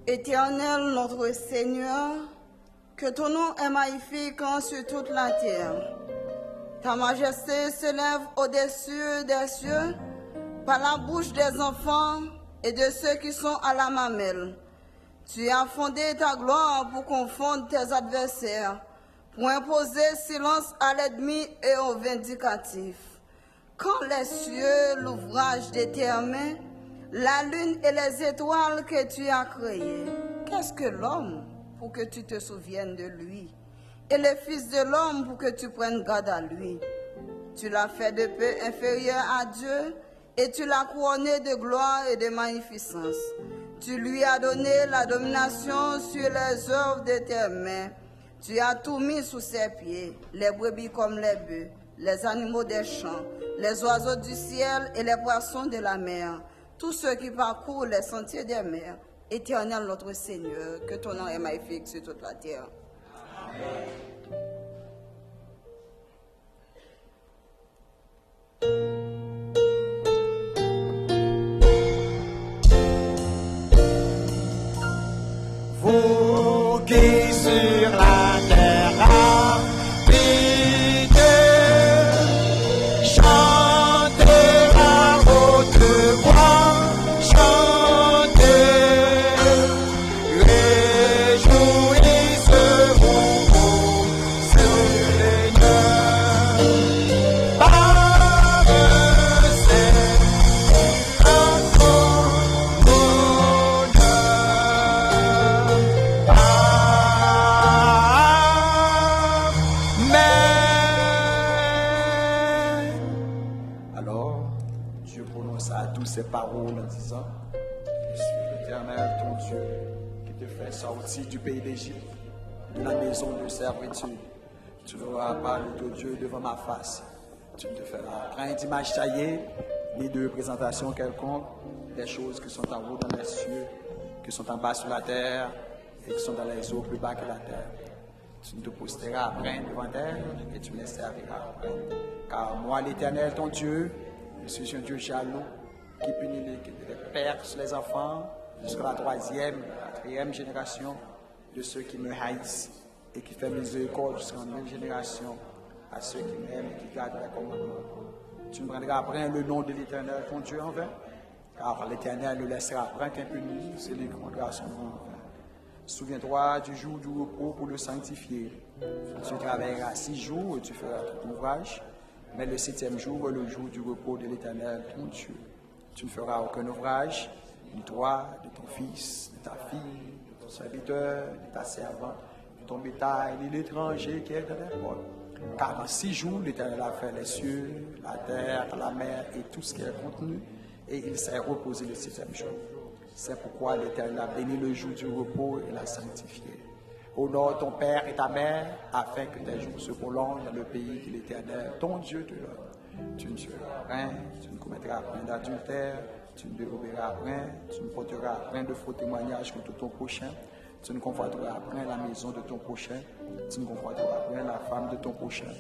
Éternel notre Seigneur, que ton nom est magnifique sur toute la terre. Ta majesté s'élève au-dessus des cieux par la bouche des enfants et de ceux qui sont à la mamelle. Tu as fondé ta gloire pour confondre tes adversaires, pour imposer silence à l'ennemi et aux vindicatifs. Quand les cieux, l'ouvrage de tes mains, la lune et les étoiles que tu as créées, qu'est-ce que l'homme pour que tu te souviennes de lui, et le Fils de l'homme pour que tu prennes garde à lui? Tu l'as fait de peu inférieur à Dieu, et tu l'as couronné de gloire et de magnificence. Tu lui as donné la domination sur les œuvres de tes mains. Tu as tout mis sous ses pieds, les brebis comme les bœufs, les animaux des champs, les oiseaux du ciel et les poissons de la mer, tous ceux qui parcourent les sentiers des mers. Éternel notre Seigneur, que ton nom est magnifique sur toute la terre. Amen. Vous qui sur la terre habitez, chantez à haute voix, chantez, réjouissez-vous, Seigneur, par ses ces paroles en disant: je suis l'Éternel ton Dieu qui te fait sortir du pays d'Égypte, de la maison de servitude. Tu n'auras pas le ton Dieu devant ma face. Tu ne te feras point d'image taillée, ni de représentation quelconque des choses qui sont en haut dans les cieux, qui sont en bas sur la terre et qui sont dans les eaux plus bas que la terre. Tu ne te posteras point devant elles et tu les serviras point. Car moi, l'Éternel ton Dieu, je suis un Dieu jaloux, qui punit les pères sur les enfants jusqu'à la 3e, 4e génération de ceux qui me haïssent, et qui fait miséricorde jusqu'à la 9e génération à ceux qui m'aiment et qui gardent les commandements. Tu ne prendras point le nom de l'Éternel ton Dieu en vain, car l'Éternel ne laissera point impuni celui qui prendra son nom en vain. Souviens-toi du jour du repos pour le sanctifier. Tu travailleras 6 jours et tu feras tout ton ouvrage, mais le 7e jour est le jour du repos de l'Éternel ton Dieu. Tu ne feras aucun ouvrage, ni toi, ni ton fils, ni ta fille, ni ton serviteur, ni ta servante, ni ton bétail, ni l'étranger qui est dans les portes. Car en 6 jours, l'Éternel a fait les cieux, la terre, la mer et tout ce qui est contenu, et il s'est reposé le 7e jour. C'est pourquoi l'Éternel a béni le jour du repos et l'a sanctifié. Honore ton père et ta mère, afin que tes jours se prolongent dans le pays que l'Éternel, ton Dieu, te donne. Tu ne tueras rien, tu ne commettras point d'adultère, tu ne déroberas rien, tu ne porteras rien de faux témoignages contre ton prochain, tu ne convoiteras point la maison de ton prochain, tu ne convoiteras point la femme de ton prochain,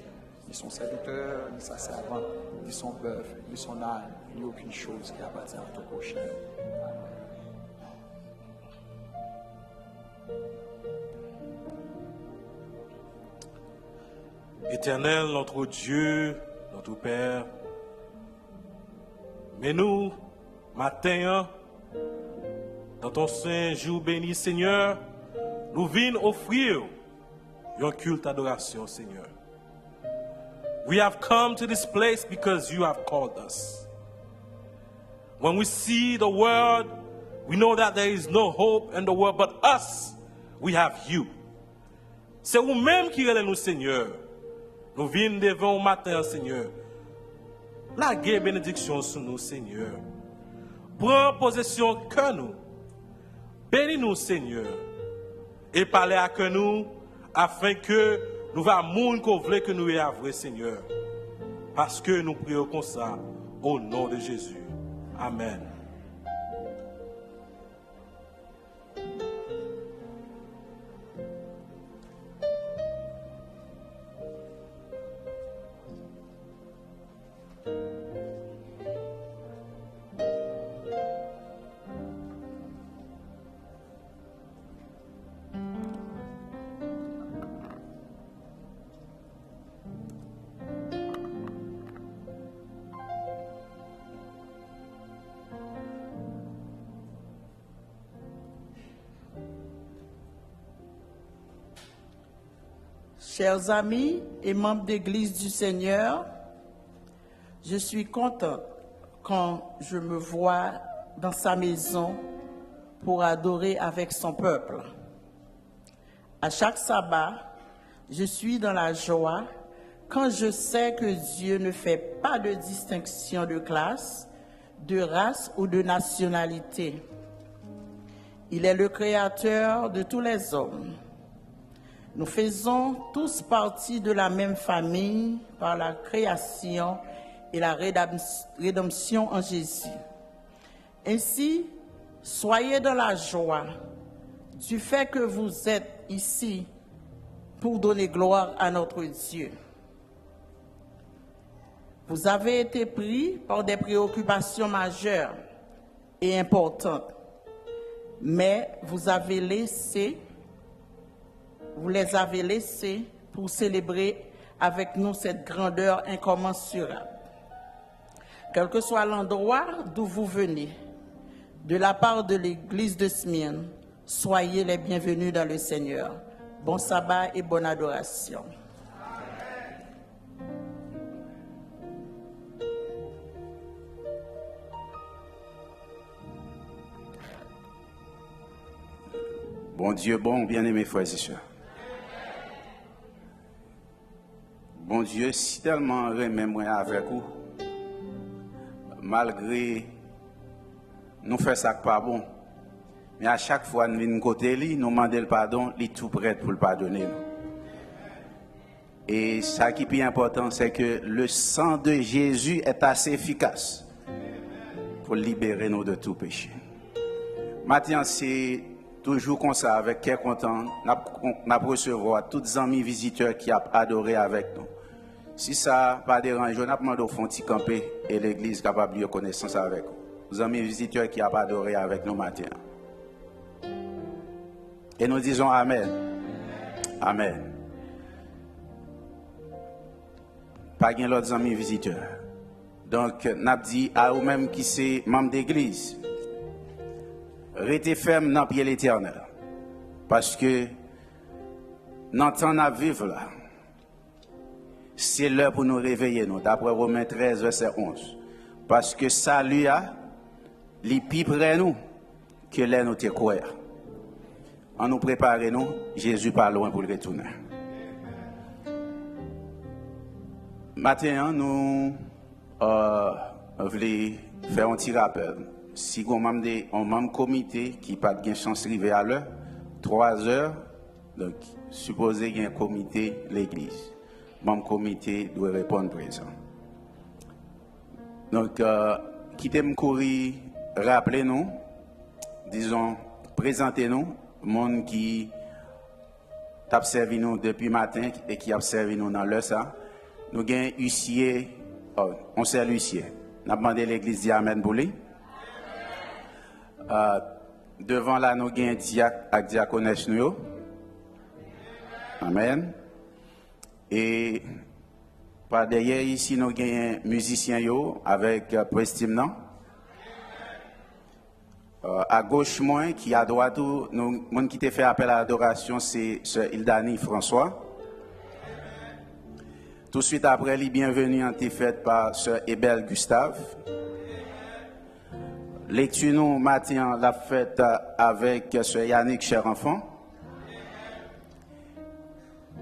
ni son serviteur, ni sa servante, ni son bœuf, ni son âne, ni aucune chose qui appartient à ton prochain. Éternel, notre Dieu, notre Père, mais nous, matin, dans ton saint jour béni, Seigneur, nous venons offrir un culte d'adoration, Seigneur. We have come to this place because you have called us. When we see the world, we know that there is no hope in the world, but us, we have you. C'est vous-même qui relève nous, Seigneur. Nous venons devant au matin, Seigneur. Laguez bénédiction sur nous, Seigneur. Prends possession que nous. Bénis-nous, Seigneur. Et parlez à que nous, afin que nous va que nous ayons vrai, Seigneur. Parce que nous prions comme ça, au nom de Jésus. Amen. Chers amis et membres d'Église du Seigneur, je suis contente quand je me vois dans sa maison pour adorer avec son peuple. À chaque sabbat, je suis dans la joie quand je sais que Dieu ne fait pas de distinction de classe, de race ou de nationalité. Il est le créateur de tous les hommes. Nous faisons tous partie de la même famille par la création et la rédemption en Jésus. Ainsi, soyez dans la joie du fait que vous êtes ici pour donner gloire à notre Dieu. Vous avez été pris par des préoccupations majeures et importantes, mais vous les avez laissés pour célébrer avec nous cette grandeur incommensurable. Quel que soit l'endroit d'où vous venez, de la part de l'Église de Smyrne, soyez les bienvenus dans le Seigneur. Bon sabbat et bonne adoration. Bon Dieu, bon, bien-aimés frères et sœurs. Bon Dieu, si tellement remet moi avec vous, malgré nous faire ça pas bon, mais à chaque fois nous venons côté lui, nous demandons le pardon, il est tout prêt pour le pardonner. Et ça qui est plus important, c'est que le sang de Jésus est assez efficace pour libérer nous de tout péché. Maintenant, c'est toujours comme ça, avec quel content, nous recevoir tous les amis visiteurs qui ont adoré avec nous. Si ça pas dérange, on a demandé au fond de camper et l'église capable de connaissance avec vous. Les amis visiteurs qui ont adoré avec nous matin. Et nous disons Amen. Amen. Pas gain l'autre amis visiteurs. Donc, n'a dit à vous-même qui c'est membre d'église, restez ferme dans le pied l'éternel. Parce que, dans le temps à vivre là, c'est l'heure pour nous réveiller, nous, d'après Romains 13, verset 11. Parce que salut a, les plus près nous, que l'air nous te croire. En nous préparer, nous, Jésus pas loin pour le retourner. Maintenant, nous voulons faire un petit rappel. Si on a un membre comité qui n'a pas de chance d'arriver à l'heure, 3 heures, donc supposé qu'il y ait un comité l'église. Membre comité doit répondre présent. Donc, quittez-moi courir, rappelez-nous, disons, présentez-nous, monde qui t'a servi nous depuis matin et qui a servi nous dans l'heure ça. Nous avons huissier, on sert l'huissier. Nous avons demandé l'église dit Amen pour lui. Devant là, nous avons un diacre avec diaconesse nous. Amen. Et par derrière ici, nous avons un musicien avec Prestimnan. À gauche, moi, qui à droite, nous, monde qui t'a fait appel à l'adoration, c'est Sœur Hildani François. Tout de suite après, les bienvenus ont été faites par Sœur Ebel Gustave. Lecture nous matin l'a faite avec Sœur Yannick Cher Enfant.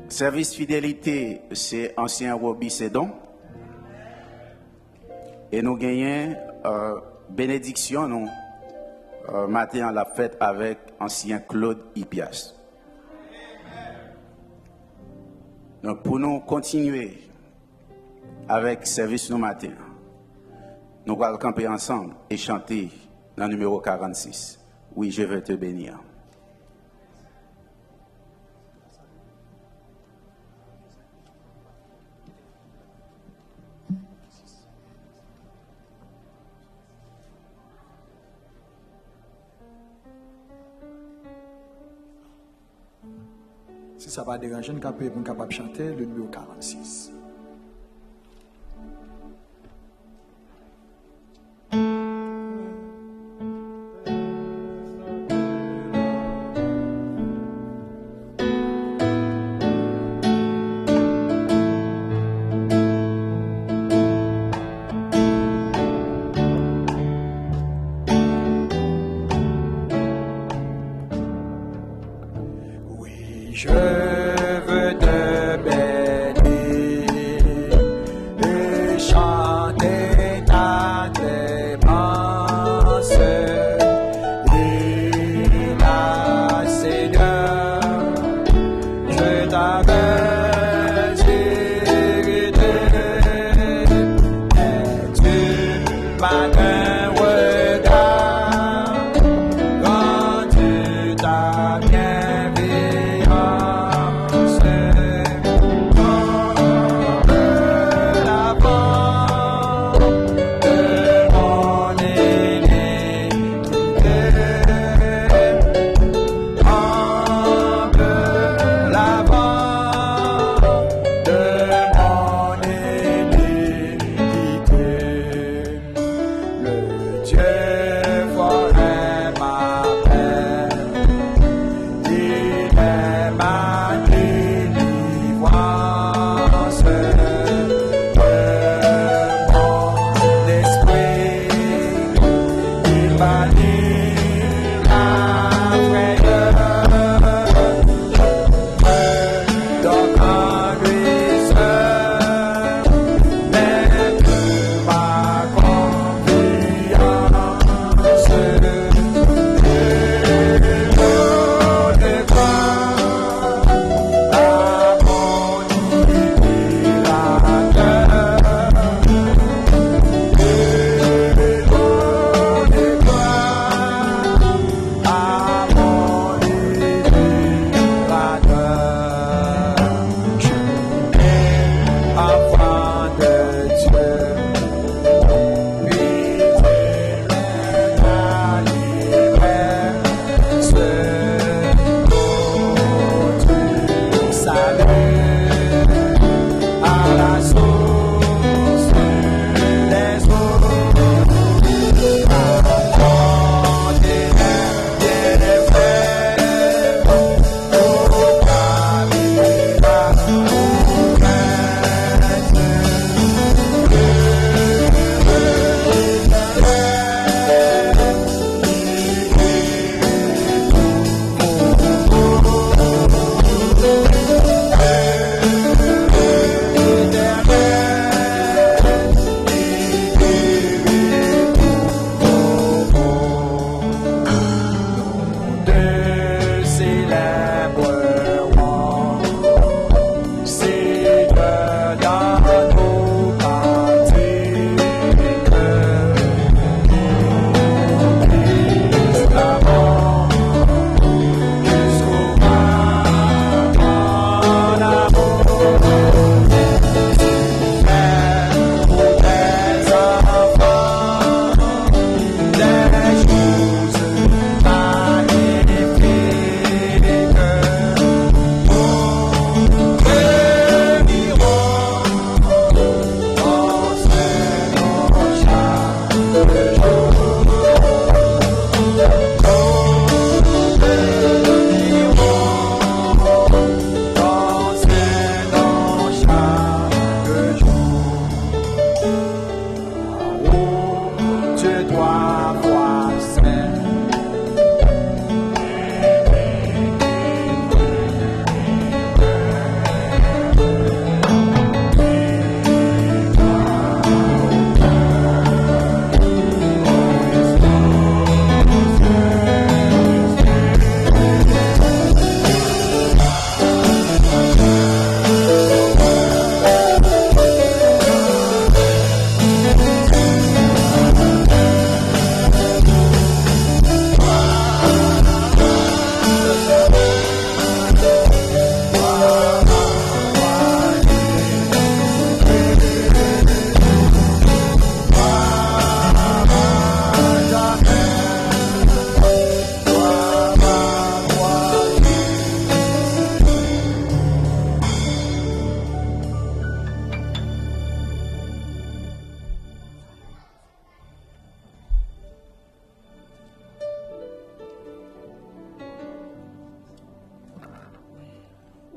Service fidélité, c'est ancien Roby Sédon. Et nous gagnons bénédiction, nous, matin l'a faite avec ancien Claude Ipias. Donc pour nous continuer avec service nous matin, nous allons camper ensemble et chanter dans le numéro 46. Oui, je vais te bénir. Si ça va déranger, nous sommes capables de chanter le numéro 46.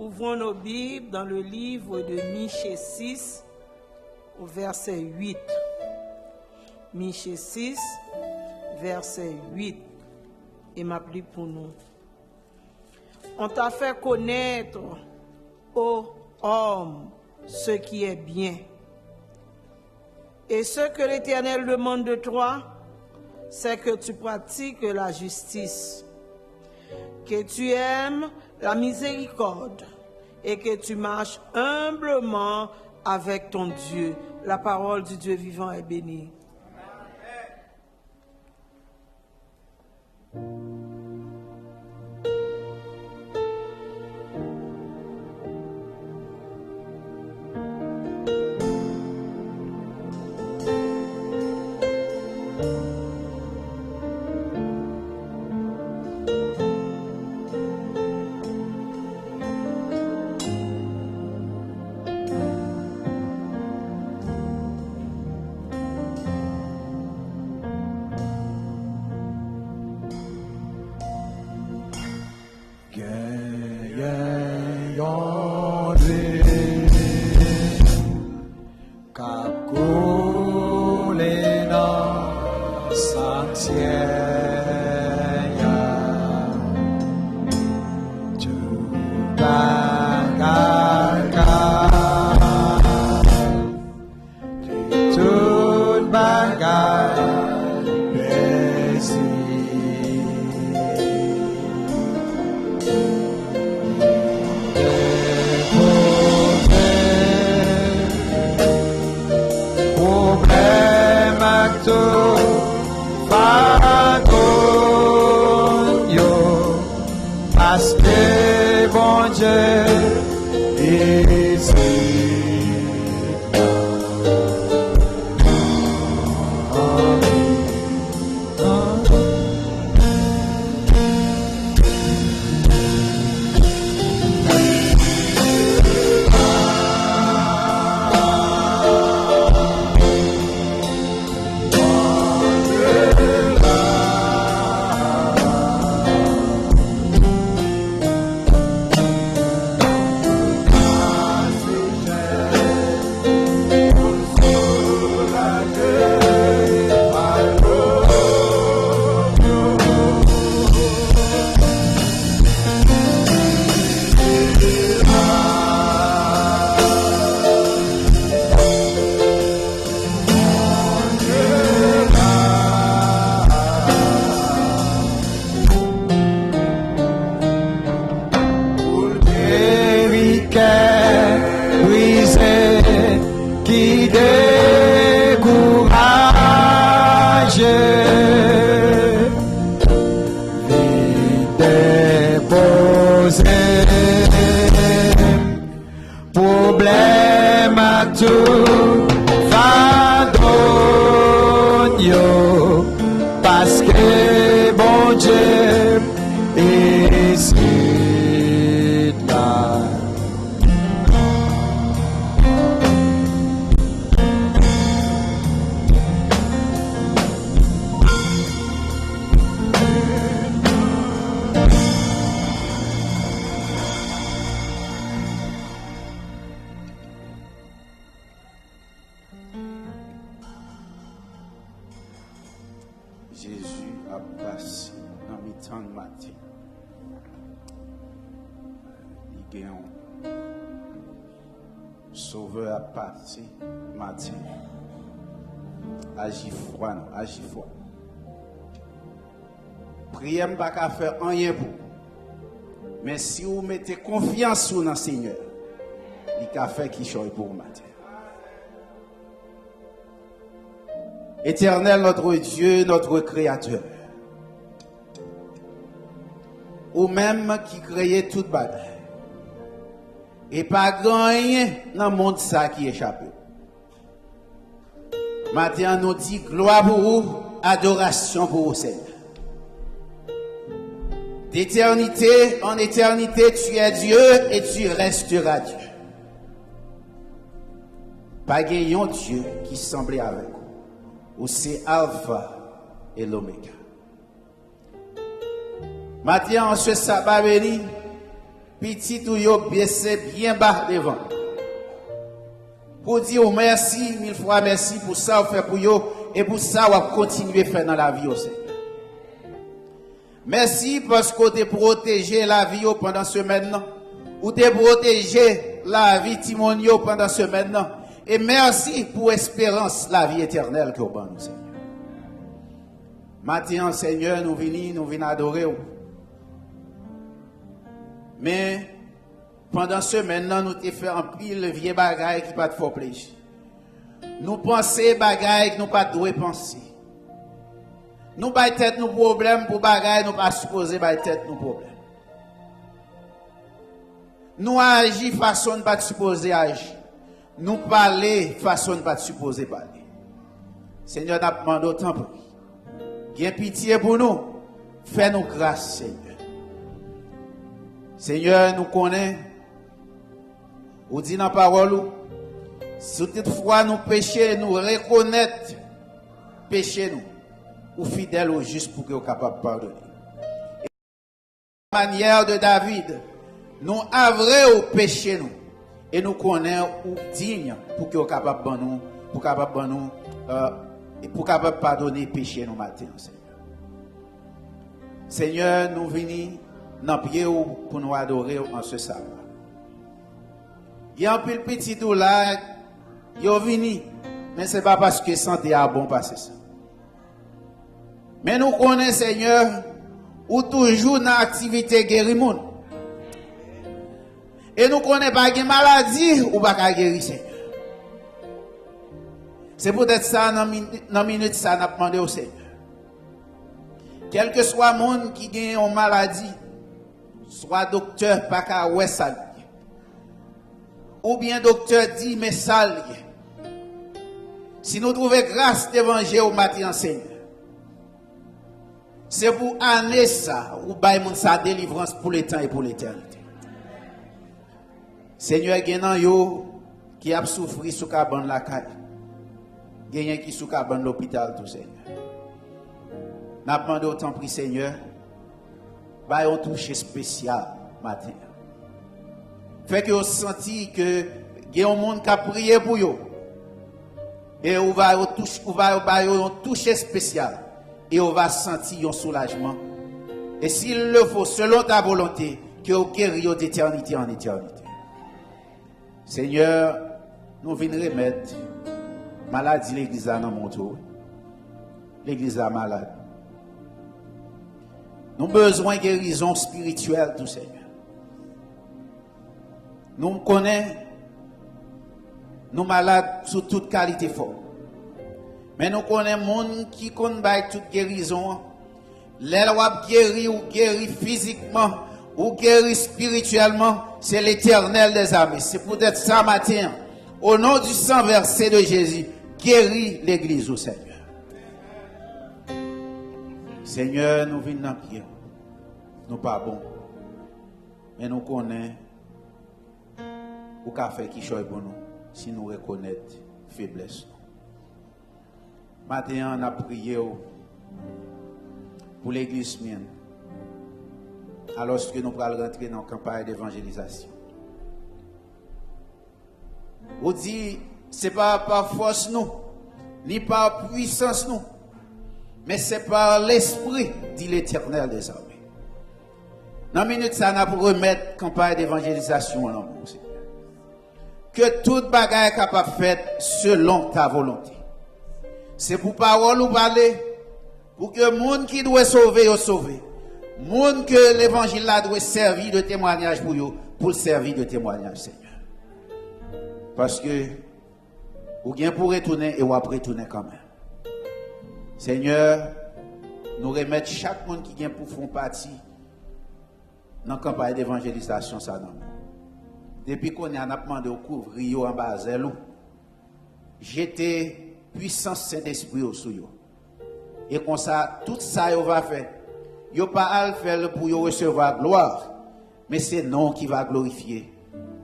Ouvrons nos Bibles dans le livre de Michée 6, au verset 8. Michée 6, verset 8. Et m'applique pour nous. On t'a fait connaître, ô homme, ce qui est bien. Et ce que l'Éternel demande de toi, c'est que tu pratiques la justice, que tu aimes la miséricorde et que tu marches humblement avec ton Dieu. La parole du Dieu vivant est bénie. Jésus a passé dans mes temps de matin. Il gagne. Sauveur a passé matin. Agis froid, non, agis froid. Priez pas qu'à faire rien pour. Mais si vous mettez confiance dans le Seigneur, il a fait qui choisit pour vous matin. Éternel, notre Dieu, notre Créateur, ou même qui créait toute bagaille, et pas rien dans le monde ça qui échappe. Maintenant, nous dit gloire pour vous, adoration pour vous, Seigneur. D'éternité en éternité, tu es Dieu et tu resteras Dieu. Pas gagnant Dieu qui semblait avec vous. Ou c'est Alpha et l'Oméga. Maintenant, en ce sabbat béni, petit ou yo baissé bien bas devant. Pour dire merci, mille fois merci pour ça vous fait pour yo et pour ça vous continuer à faire dans la vie aussi. Merci parce que vous avez protégé la vie pendant ce maintenant. Vous avez protégé la vie Timonio pendant ce maintenant. Et merci pour l'espérance, la vie éternelle que vous avez nous, Seigneur. Maintenant, Seigneur, nous venons adorer. Mais pendant ce maintenant, nous t'ai fait un pile vieux bagaille qui pas de fort plaisir. Nous pensons bagaille que nous pas de penser. Nous pas tête nos problèmes pour bagaille, nous pas supposer ba tête nos problèmes. Nous agir façon pas supposer agir. Nous parler façon pas supposer parler. Seigneur, n'a demandé autant pour nous. Viens pitié pour nous. Fais-nous grâce, Seigneur. Seigneur, nous connaissons. Ou dit dans la parole, si toutefois nous péchons, nous reconnaître péché nous. Ou fidèle ou juste pour que nous soyons capables de pardonner. Et de la manière de David, nous avons au péché nous. Et nous connaissons ou digne pour que nous soyons capables de nous et pour capable pardonner péché nous matin, Seigneur. Seigneur, nous venons dans le pied pour nous adorer en ce sabbat. Il y a un peu de petit tout là, ils sont venus, mais ce n'est pas parce que santé a bon passé ça. Mais nous connaissons, Seigneur, ou toujours dans l'activité guérir. Et nous connaissons pas de maladie ou pas de guérir, Seigneur. C'est peut-être ça, dans la minute, ça n'a demandé au Seigneur. Quel que soit le monde qui gagne une maladie, soit docteur, pas qu'à ouais ça. Ou bien docteur dit, mais ça. Si nous trouvons grâce d'évangile au matin, Seigneur, c'est pour amener ça, ou bailler sa délivrance pour le temps et pour l'éternité. Seigneur, il y a qui a souffert sous cabane la caille. Il y a qui sous cabane l'hôpital, tout Seigneur. Nous avons demandé autant prix, Seigneur, bailler un toucher spécial matin. Fait que vous senti que il y a un monde qui a prié pour vous. Et on va un toucher spécial. Et on va sentir un soulagement. Et s'il le faut, selon ta volonté, que vous guérissez d'éternité en éternité. Seigneur, nous venons remettre maladie l'église dans mon tour. L'église est malade. Nous avons besoin de guérison spirituelle, tout Seigneur. Nous connaissons, nous malades sous toute qualité forme. Mais nous connaissons les gens qui connaissent toute guérison. Les lois guérir ou guérir physiquement ou guérir spirituellement, c'est l'Éternel des armées. C'est peut-être ça matin. Au nom du sang versé de Jésus, guéris l'Église au Seigneur. Seigneur, nous venons dans prière. Nous pas bons. Mais nous connaissons ou qu'a fait qui choisit pour nous si nous reconnaissons faiblesse. Matin, on a prié pour l'église mienne. Alors que nous allons rentrer dans la campagne d'évangélisation. On dit, ce n'est pas par force nous, ni par puissance nous, mais c'est par l'esprit, dit l'Éternel des armées. Dans une minute, ça n'a pour remettre la campagne d'évangélisation en l'amour. Que toute bagaille est capable de faire selon ta volonté. C'est pour parole ou parler, pour que le monde qui doit sauver, soit sauvé. Le monde que l'évangile là doit servir de témoignage pour le servir de témoignage, Seigneur. Parce que, ou bien pour retourner et ou après retourner quand même. Seigneur, nous remettons chaque monde qui vient pour faire partie dans la campagne d'évangélisation, ça non. Depuis qu'on a demandé au couvrir en bas, j'étais puissance Saint-Esprit au sous. Et comme ça, tout ça, il va faire. Il n'y a pas à le faire pour recevoir gloire, mais c'est non qui va glorifier.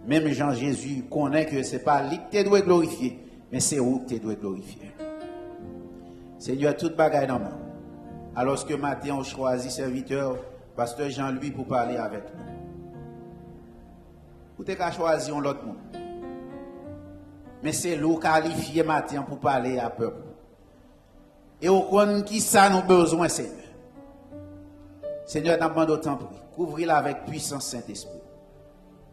Même Jean-Jésus connaît que ce n'est pas lui qui doit glorifier, mais c'est où tu dois glorifier. Seigneur, toute bagaille dans main. Alors que matin, on choisit serviteur, pasteur Jean-Louis, pour parler avec nous. Vous avez choisi un autre monde. Mais c'est l'eau qualifié matin pour parler à peuple. Et au compte qui ça nous besoin, Seigneur. Seigneur, nous demandons autant prix. Couvrir-la avec puissance Saint-Esprit.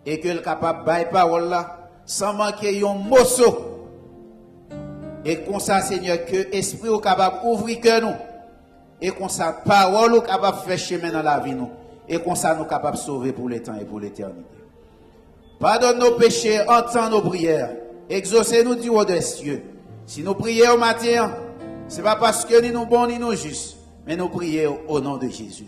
Et que le capable de bailler parole là, sans manquer un morceau. Et comme ça, Seigneur, que l'Esprit est capable d'ouvrir que nous. Et comme ça, parole est capable de faire chemin dans la vie nous. Et comme ça, nous sommes capables de sauver pour le temps et pour l'éternité. Pardonne nos péchés, entends nos prières. Exaucez-nous du haut des cieux. Si nous prions au matin, ce n'est pas parce que nous sommes bons ni nous justes, mais nous prions au nom de Jésus.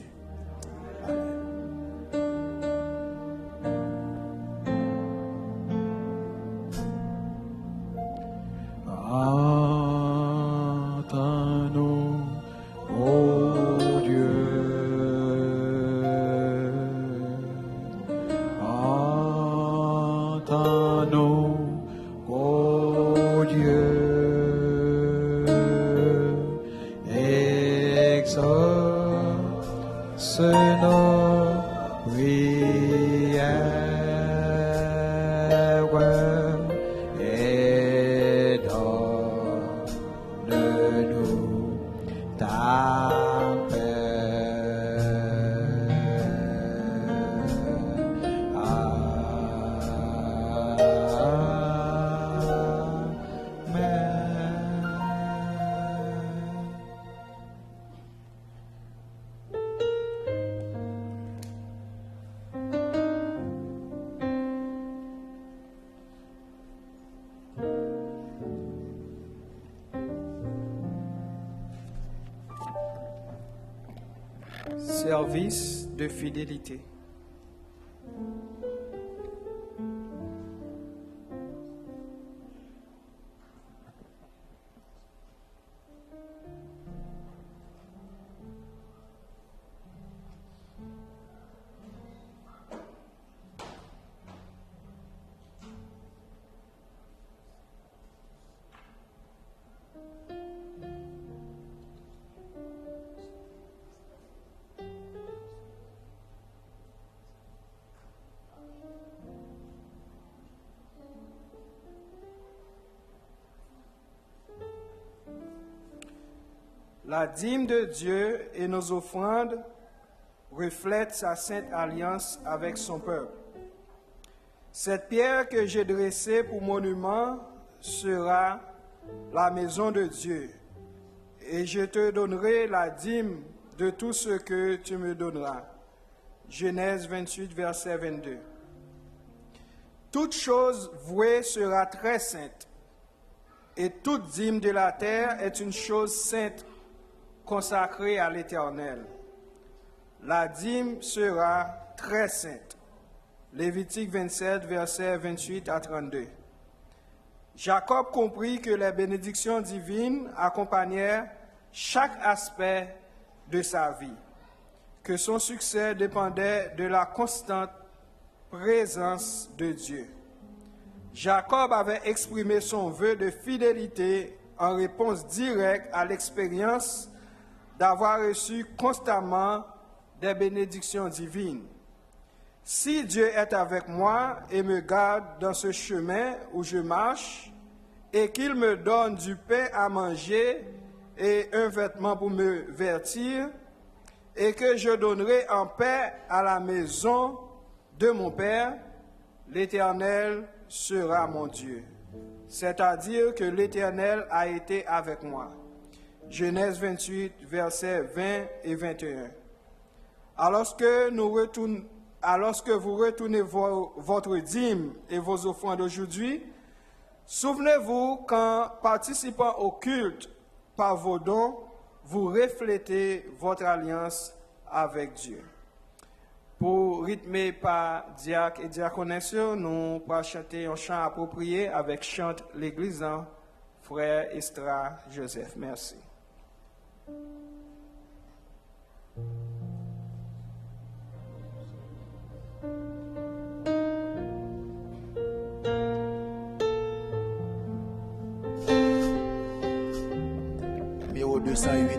Entends-nous, ô Dieu. Entends-nous, ô Dieu. Exauce nos prières et donne-nous Service de fidélité. La dîme de Dieu et nos offrandes reflètent sa sainte alliance avec son peuple. Cette pierre que j'ai dressée pour monument sera la maison de Dieu, et je te donnerai la dîme de tout ce que tu me donneras. Genèse 28, verset 22. Toute chose vouée sera très sainte, et toute dîme de la terre est une chose sainte, consacrée à l'Éternel. La dîme sera très sainte. Lévitique 27, versets 28 à 32. Jacob comprit que les bénédictions divines accompagnèrent chaque aspect de sa vie, que son succès dépendait de la constante présence de Dieu. Jacob avait exprimé son vœu de fidélité en réponse directe à l'expérience d'avoir reçu constamment des bénédictions divines. Si Dieu est avec moi et me garde dans ce chemin où je marche, et qu'il me donne du pain à manger et un vêtement pour me vêtir, et que je donnerai en paix à la maison de mon Père, l'Éternel sera mon Dieu. C'est-à-dire que l'Éternel a été avec moi. Genèse 28, versets 20 et 21. Alors que vous retournez votre dîme et vos offrandes aujourd'hui, souvenez-vous qu'en participant au culte par vos dons, vous reflétez votre alliance avec Dieu. Pour rythmer par diacre et diaconesse, nous allons chanter un chant approprié avec Chante l'Église, frère Estra Joseph. Merci. Numéro 208.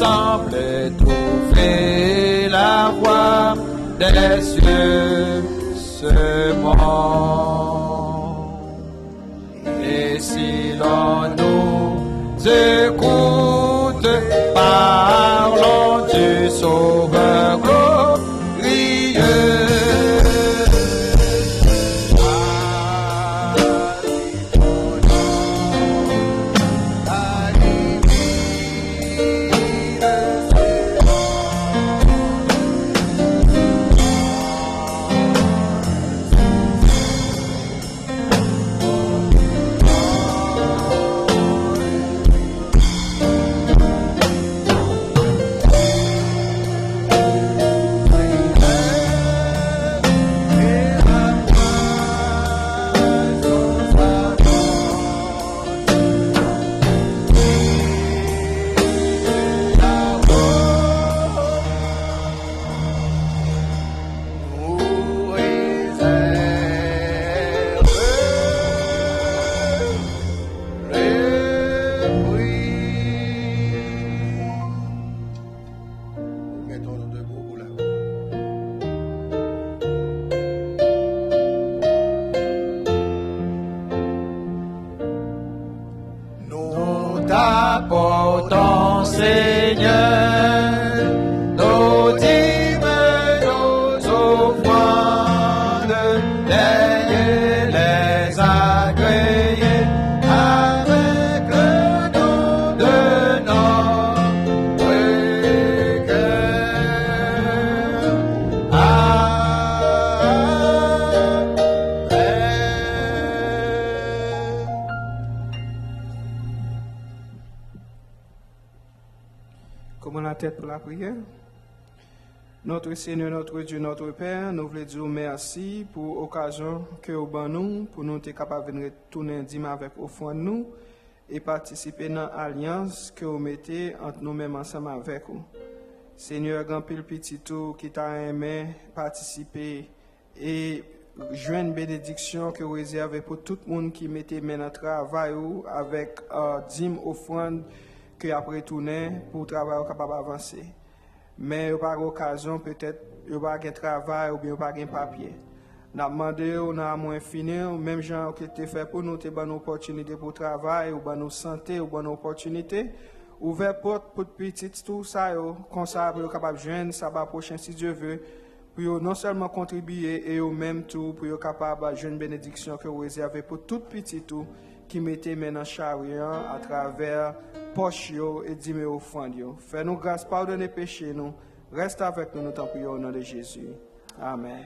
semble trouver la voie des cieux ce monde. Et si l'on nous écoute, parlons du Sauveur glorieux. T'apportons, Seigneur, nos dîmes, nos offrandes, les agréer avec le don de notre cœur. Comment la tête pour la prière? Notre Seigneur, notre Dieu, notre Père, nous voulons dire merci pour l'occasion que vous avez nous, pour nous être capables de retourner dîme avec offrande nous et participer dans l'alliance que vous mettez entre nous-mêmes ensemble avec vous. Seigneur, grand pile petit tout qui t'a aimé participer et joindre une bénédiction que vous réservez pour tout le monde qui mettait main dans le travail avec dîme offrande que après tourner pour travail capable avancer. Mais par occasion peut-être il pas de travail ou bien pas de papier. N'a demandé on a moins fini même gens qui te fait pour nous te bonne opportunité pour travail ou bonne santé ou bonne opportunité ouvert porte pour petit tout ça comme ça pour capable joindre ça va prochain si Dieu veut pour non seulement contribuer et au même tout pour capable joindre bénédiction que vous réservez pour tout petit tout qui mettait maintenant chariot à travers poche et dîme offrande. Fais-nous grâce, pardonnez péchés nous. Reste avec nous, nous t'en prions au nom de Jésus. Amen.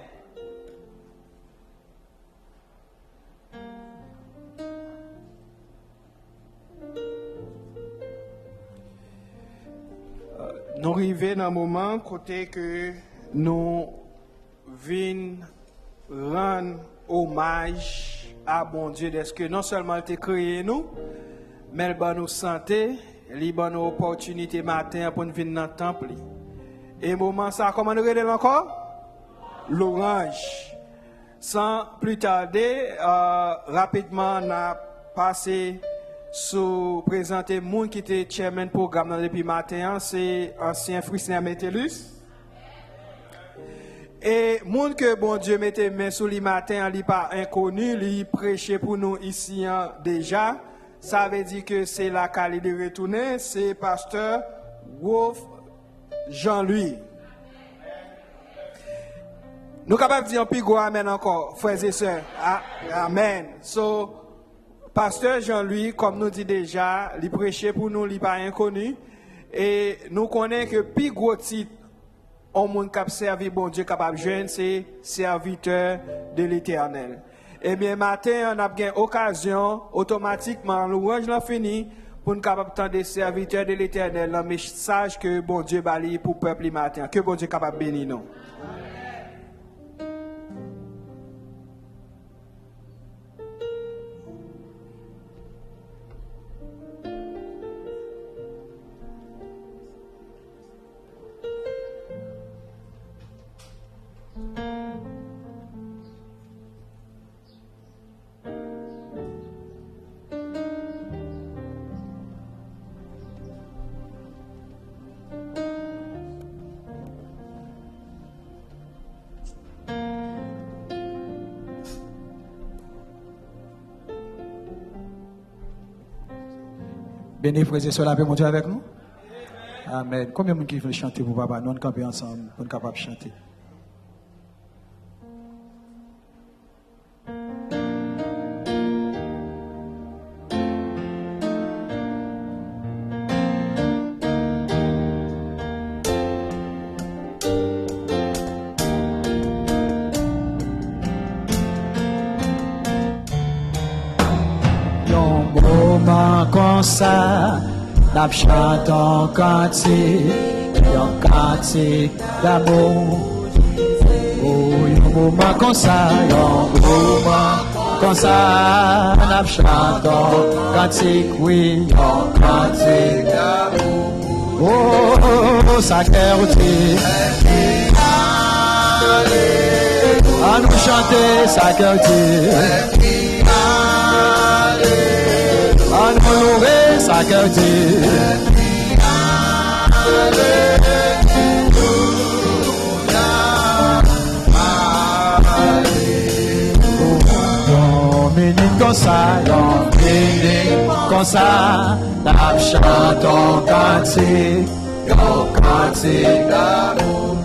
Nous arrivons dans un moment côté que nous venons rendre hommage à bon Dieu parce que non seulement il a créé nous, mais il a nous santé, il a nous opportunité matin pour nous venir dans le temple. Et moment ça, comment nous regardons encore? L'orange. Sans plus tarder, rapidement, on a passé sur présenter le monde qui était chairman programme depuis matin, c'est ancien Frisien Métellus. Et monde que bon Dieu mettait main sur le matin, il pas inconnu, il prêchait pour nous ici déjà. Ça veut dire que c'est la qualité de retourner, c'est pasteur Wolf Jean-Louis. Nous sommes capables de dire un plus gros amen encore, frères et sœurs. Amen. So, pasteur Jean-Louis, comme nous dit déjà, il prêchait pour nous, il pas inconnu. Et nous connaissons que le plus gros titre au monde qui a servi bon Dieu capable de jeune, c'est serviteur de l'Éternel. Eh bien, matin, on a bien occasion, automatiquement, l'ouange l'a fini, pour nous capable de serviteur de l'Éternel, le message que bon Dieu balaye pour le peuple matin. Que bon Dieu capable de bénir nous. Béni, frères et sœurs, la paix, mon Dieu avec nous. Amen. Combien de monde qui veut chanter pour papa? Nous, on camper ensemble, on est capable de chanter. Yon moment comme ça, n'a chante en cantique, yon cantique d'amour. Oh, yon moment comme ça, yon moment comme ça, n'a chante en cantique, oui, yon cantique d'amour. Oh, ça cœur dit, à nous chanter, ça cœur dit. À nous louer, ça cœur dit. Dominique comme ça, Dominique comme ça, la chante en cantique, en cantique d'amour.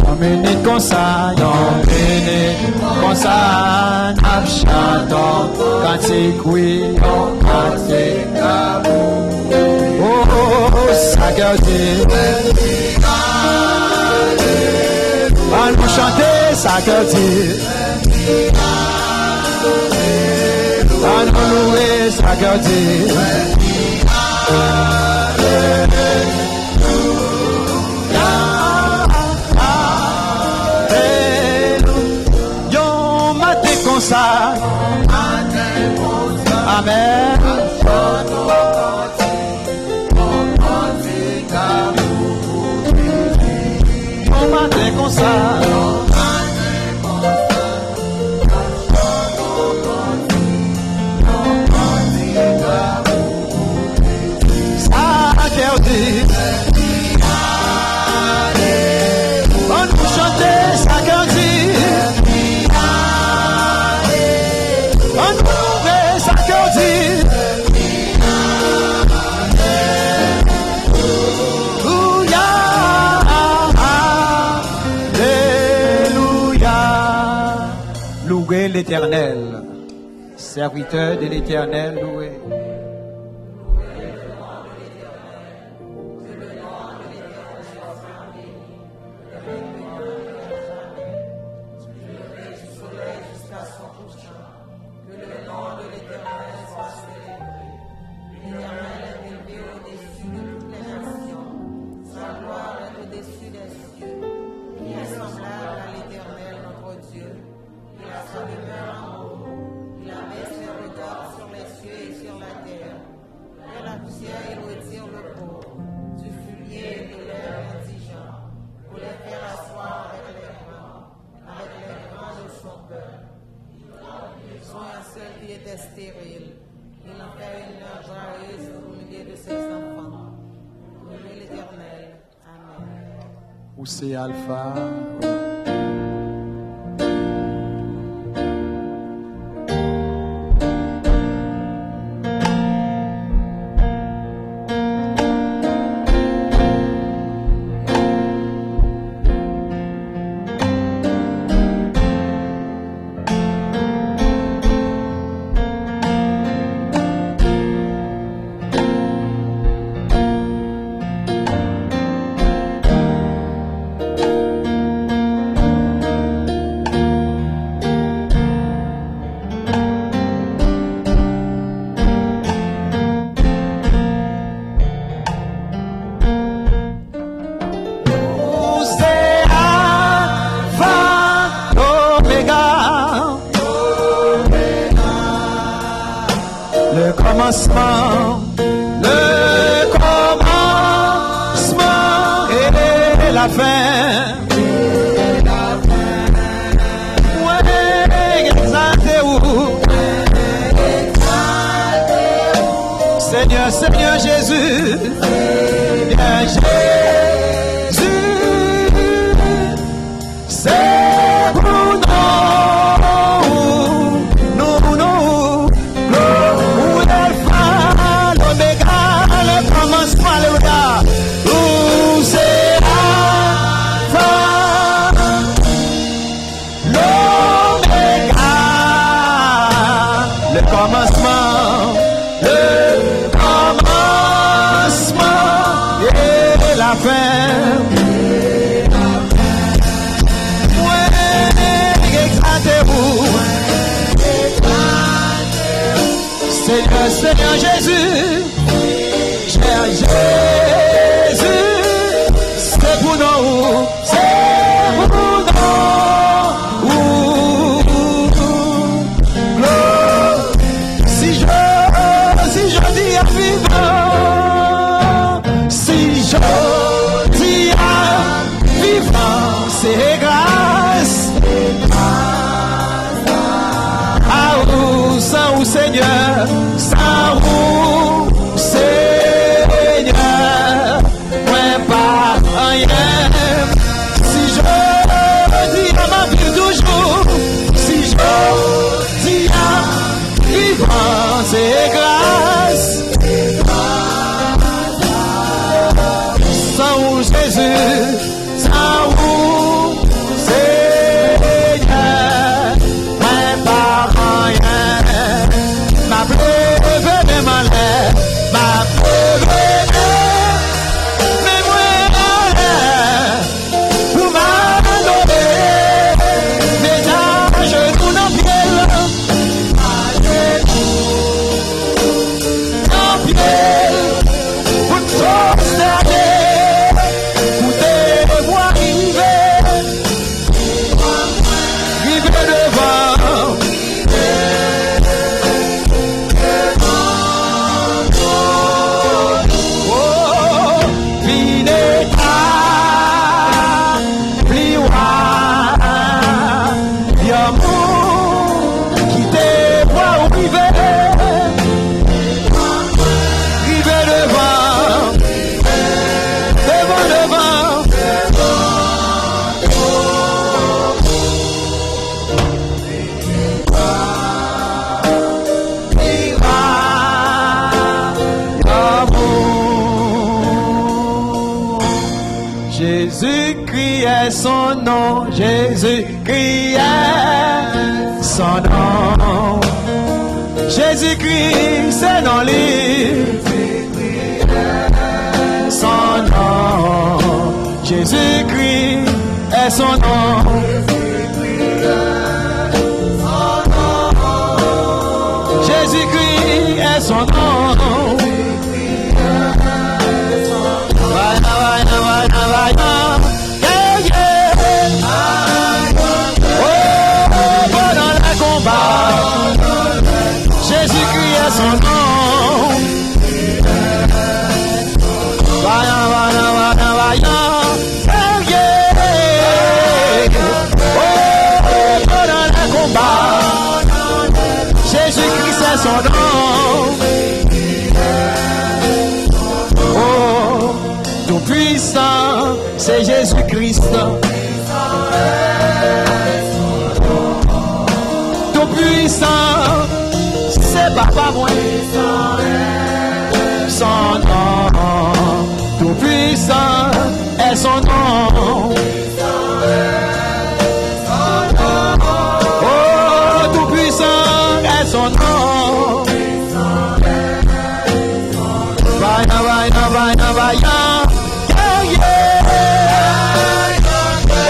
Dominique comme ça, Dominique comme ça, la chante en cantique, oui, en cantique d'amour. Oh, ça cœur dit. À nous chanter, ça cœur dit. À nous louer, ça cœur dit. Yon matin comme ça. Amen. Yon matin comme ça. On nous chanter ça cœur dit. On nous louer ça cœur dit. Alléluia. Louez l'Éternel, serviteur de l'Éternel, louez. Stérile. Il en fait une heure joyeuse au milieu de ses enfants. Louez l'Éternel. Amen. Où c'est Alpha? Le commencement et la fin. Ouais, exaltez-vous. Seigneur, Seigneur Jésus. Bien Jésus. C'est pour nous. ma fin. Exaltez-vous, Seigneur, Seigneur Jésus, cher Jésus, c'est pour nous, c'est pour nous. Gloire, si je dis à vivre, si je dis à vivre, c'est grâce. Sans vous, Seigneur, sans vous, Seigneur, moi pas rien. Si je dis à ma vie toujours, si je dis à vivre, c'est grâce. Sans vous, Jésus, sans vous, Seigneur, moi pas rien. Ma pleuve de malheur, ma pleuve mais moi, pour m'adorer, mes âges nous n'en pied, n'en pied, pour t'observer, pour te voir arriver devant. Jésus-Christ est son nom, Jésus-Christ est son nom. Jésus-Christ, c'est dans lui. Son nom, Jésus-Christ est son nom. Jésus-Christ est son nom. Jésus-Christ est son nom. Vaillant, vaillant, vaillant. Oh, dans le combat. Jésus-Christ est son nom. Oh, tout puissant, c'est Jésus-Christ. Tout puissant, c'est papa moi. Son nom, tout puissant est son nom. Oh, tout puissant est son nom. Vaillant, vaillant, vaillant, vaillant. Yeah, yeah.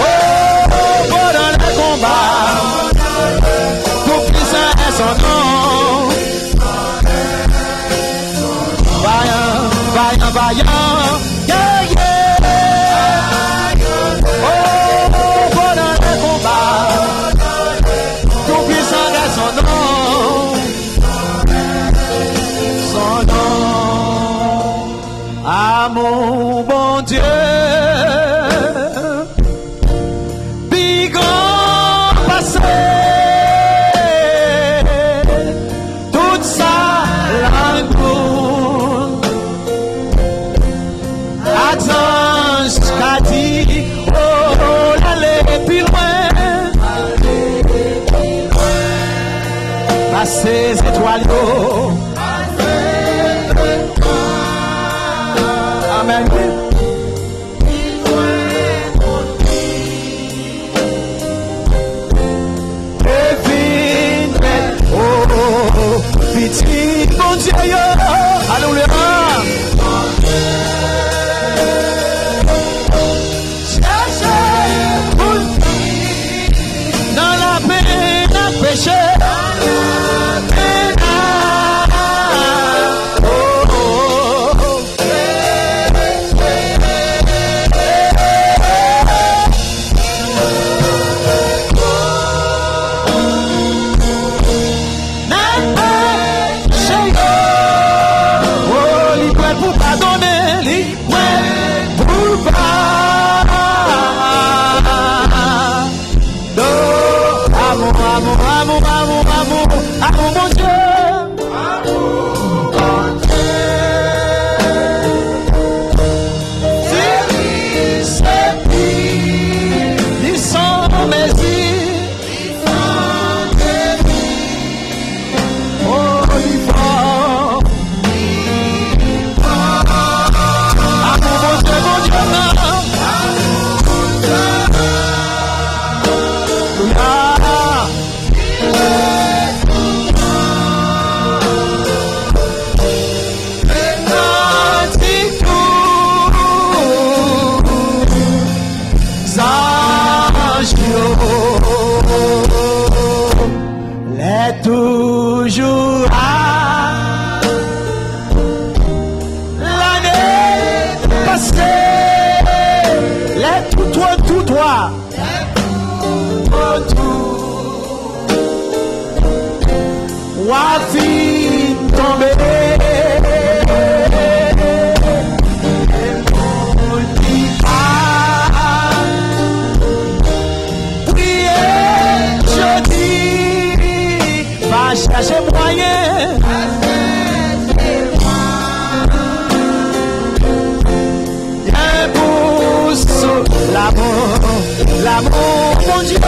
Oh, dans le combat. Tout puissant est son nom. Vaillant, vaillant, vaillant. Yeah, yeah. Oh, dans le combat. Tout puissant est son nom. Son nom. Ah, mon bon Dieu. Puis grand passé. Toute sa langue. Attends, qu'a dit. Oh, l'aller plus loin. Passer étoiles. Amen. Oh, petit bon Dieu, alléluia. casser les tout droits. Wafi tomber. Chercher moyen. Y'a pour l'amour, mon Dieu.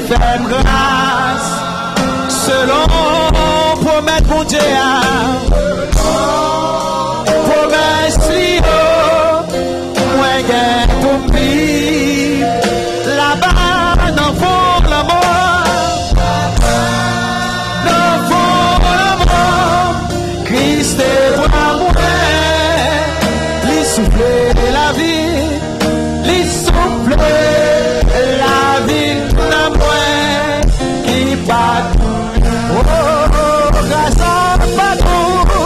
Fais grâce selon promesse mon Dieu. Promesse moi gain pour vivre là-bas dans fond la mort. Dans fond la mort, Christ est pour moi. Lui souffler la vie, lui souffler la vie. Oh, grâce à Patou.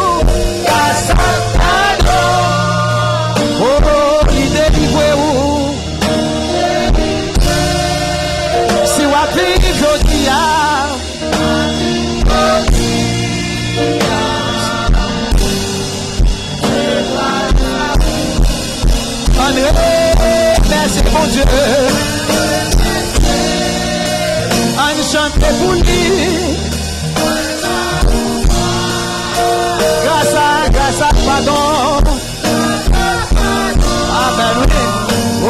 vive jodi a. André, merci mon Dieu. On chante pour lui. Grâce à pardon. Amen, oui. Oh,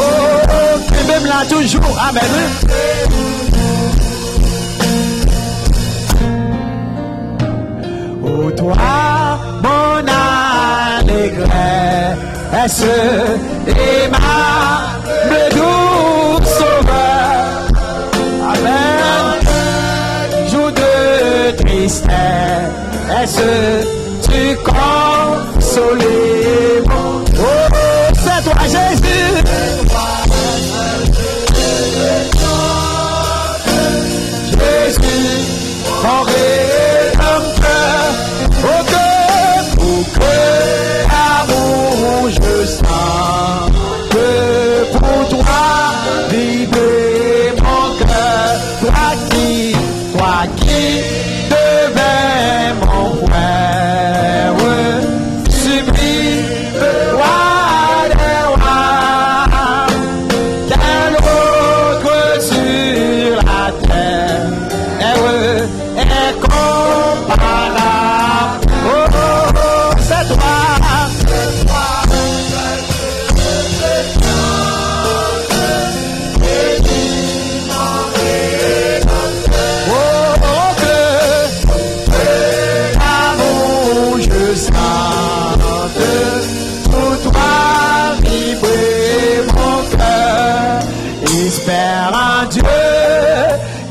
tu m'aimes là toujours. Amen, oui. Oh, toi, mon allégresse et ma douce sauveur. Amen. Jour de tristesse, tu consolais mon. Oh, c'est toi Jésus. Jésus, mon rédempteur, oh que amour je sens, que pour toi vibrer mon cœur, toi qui devais mon frère, sublime roi des rois, quel autre sur la terre est comparable. Oh, c'est toi. Oh, que l'amour je sente, pour toi vibrer mon cœur. Espère en Dieu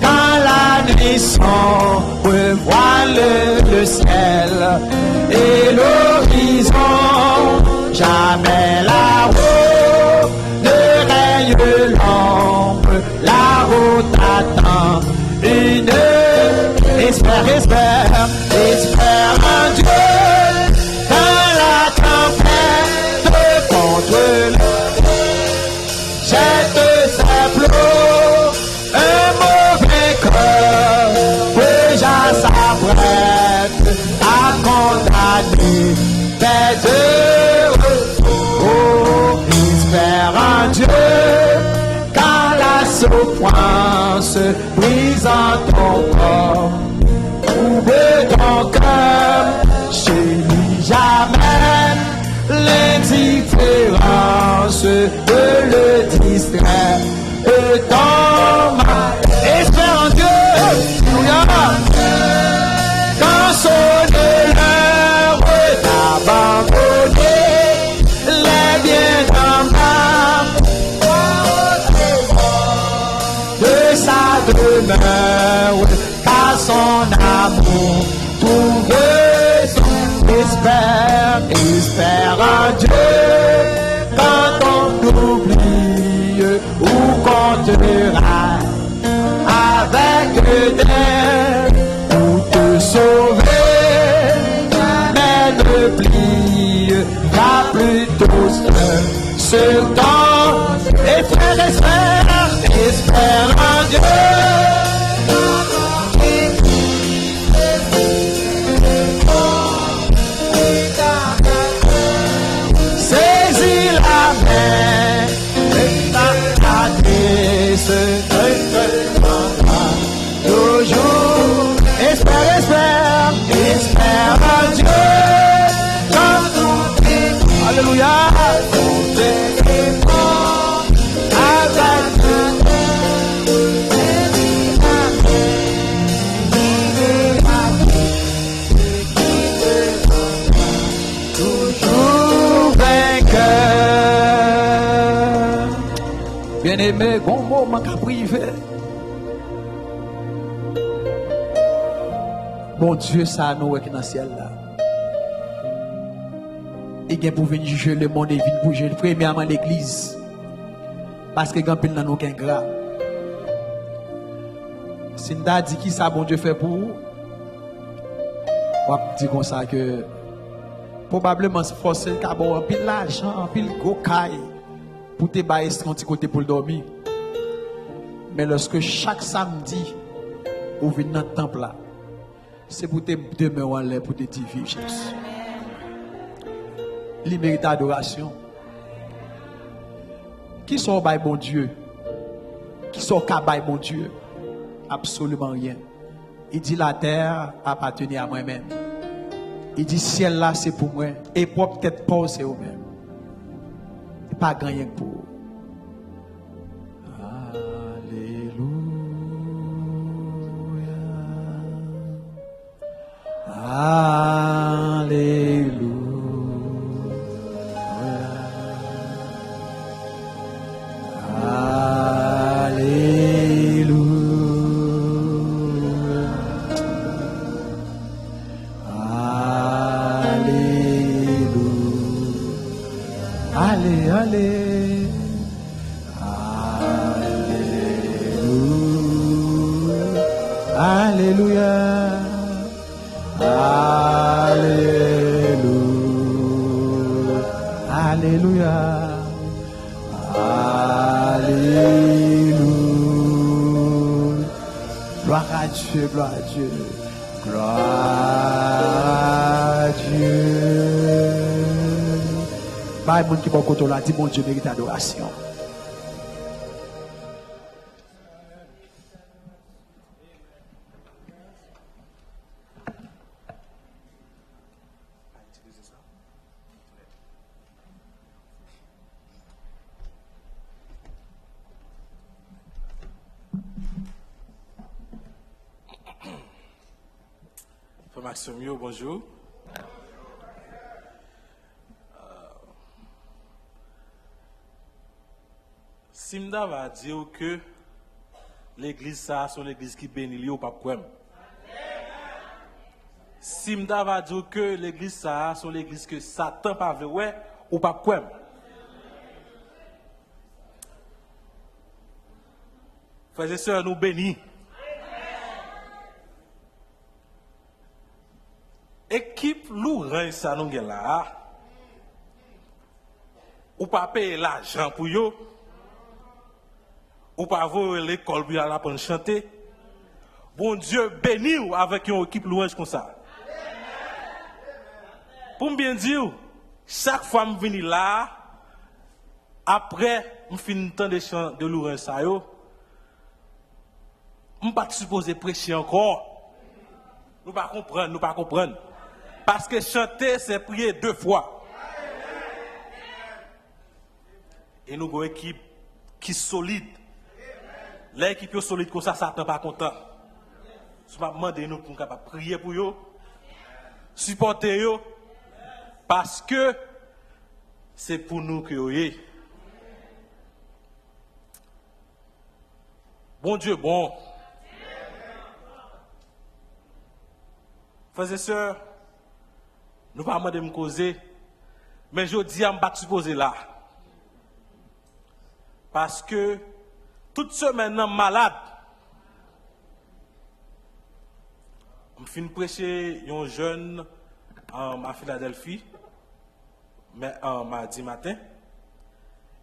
quand la nuit sombre voile le ciel et l'horizon. Jamais là-haut ne règne l'ombre, la route attend une. Espère en Dieu quand la tempête contre le jette ses flots, un mauvais cœur déjà s'apprête à condamner tes heureux. Oh, espère en Dieu quand la souffrance brise en ton corps. Ouvre ton cœur, chérie, jamais l'indifférence de le distraire. Et ton mal, espère en Dieu, quand sonne l'heure d'abandonner les biens d'en bas de sa demeure, car son amour trouve son espère en Dieu quand on t'oublie ou qu'on te rate avec des pour te sauver, mais ne plie pas plutôt sur ton espère en Dieu. Saisis la main et ta triste toujours. Espère en Dieu. Alléluia. Bien-aimé, bon moment qu'à privé. Bon Dieu, ça nous est dans le ciel là. Et bien pour venir juger le monde et venir bouger premièrement l'église. Parce que quand il n'a aucun gras. Si nous dit qui ça bon Dieu fait pour vous, on va dire comme ça que probablement c'est forcé qu'à avoir un pile l'argent, un pile gros caille pour te bailler ce petit côté pour dormir. Mais lorsque chaque samedi, vous venez dans le temple là, c'est pour te demeurer en l'air, pour te dire vive Jésus. Il mérite adoration. Qui sont by bon Dieu? Qui sont by bon Dieu? Absolument rien. Il dit la terre appartenait à moi-même. Il dit ciel là c'est pour moi. Et pour peut-être pas c'est vous-même. Pas gagné pour vous. Alléluia. Gloire à Dieu, gloire à Dieu, gloire à Dieu. Bah, mon qui va côté là, dit mon Dieu mérite adoration. Maximio, bonjour. Simda va dire que l'église ça c'est l'église qui bénit ou pas quoi. Simda va dire que l'église ça c'est l'église que Satan pas veut ouais ou pas quoi. Frères et sœurs, nous bénis. Équipe lourd ça nous là. Ou pas payer l'argent pour yo. Ou pas voir l'école pour aller pour chanter. Bon Dieu béni ou avec une équipe louange comme ça. Pour me bien dire, chaque fois que je viens là, après je finis temps de chant de louange ça yo, je ne pas supposé prêcher encore. Nous pas comprendre. Parce que chanter, c'est prier 2 fois. Et nous avons une équipe qui est solide. L'équipe est solide comme ça, Satan pas content. Je vais demander nous pour capable prier pour eux, supporter eux, parce que c'est pour nous que vous êtes. Bon Dieu, bon. Frères et sœurs, nous ne pouvons pas me causer, mais je dis à me pas supposer là. Parce que toute semaine, je suis malade. Je finis de prêcher un jeune à Philadelphie, mais mardi matin.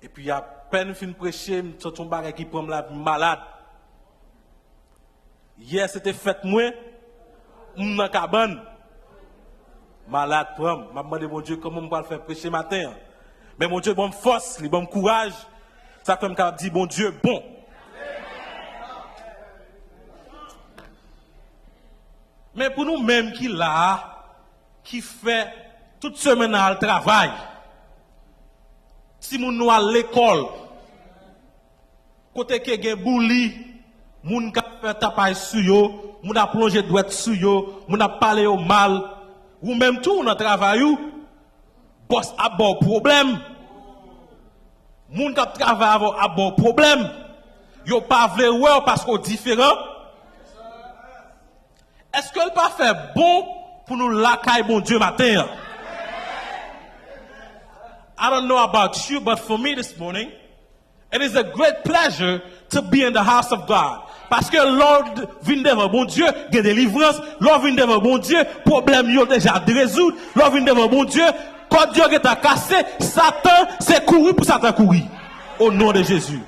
Et puis, à peine fin de prêcher, je suis tombé qui prend la malade. Hier, c'était fête moi, je suis dans la cabane. Malade, je me demande, mon Dieu, comment je vais le faire prêcher matin. Mais mon Dieu, bonne force, bon courage. Ça fait me dire, bon Dieu, bon. Mais pour nous-mêmes qui là, qui fait toute semaine à le travail, si nous à l'école, côté que gen bouli, moun ka fait tapage sur yo, moun a plongé droite sur yo, moun a parlé au mal, ou même tout dans travail ou boss a bon problème. Moun ka travaille a bon problème. Yo pas vle ouais parce qu'on différent. Est-ce que le pas fait bon pour nous l'accueillir bon Dieu matin? I don't know about you, but for me this morning, it is a great pleasure to be in the house of God. Parce que Lord vient devant bon Dieu, il y a délivrance. Lord vient devant bon Dieu, problème yo déjà résoudre. Lord vient devant bon Dieu, quand Dieu est cassé, Satan c'est courir pour Satan courir. Au nom de Jésus.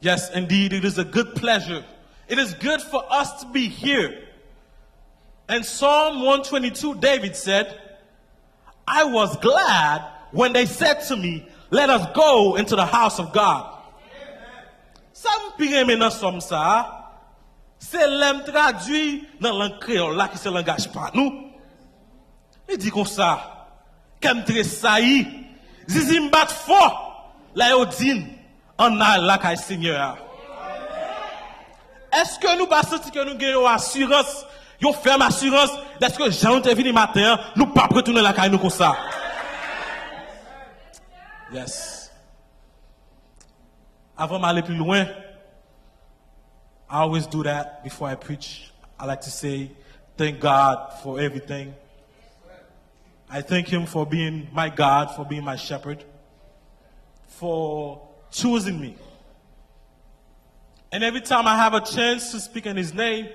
Yes, indeed, it is a good pleasure. It is good for us to be here. And Psalm 122, David said, I was glad when they said to me, let us go into the house of God. Ça m'pire maintenant somme ça, c'est l'homme traduit dans la langue créole là qui c'est langage pas nous. Il dit comme ça, comme très sailli, zizi m'bat fort, la yodine, en a la kay Seigneur. Est-ce que nous pas senti que nous gagnons assurance, une ferme assurance, est-ce que Jean te venu matin, nous pas retourner la kay nous comme ça? Yes. Avant d'aller plus loin, I always do that before I preach. I like to say, thank God for everything. I thank Him for being my God, for being my shepherd, for choosing me. And every time I have a chance to speak in His name,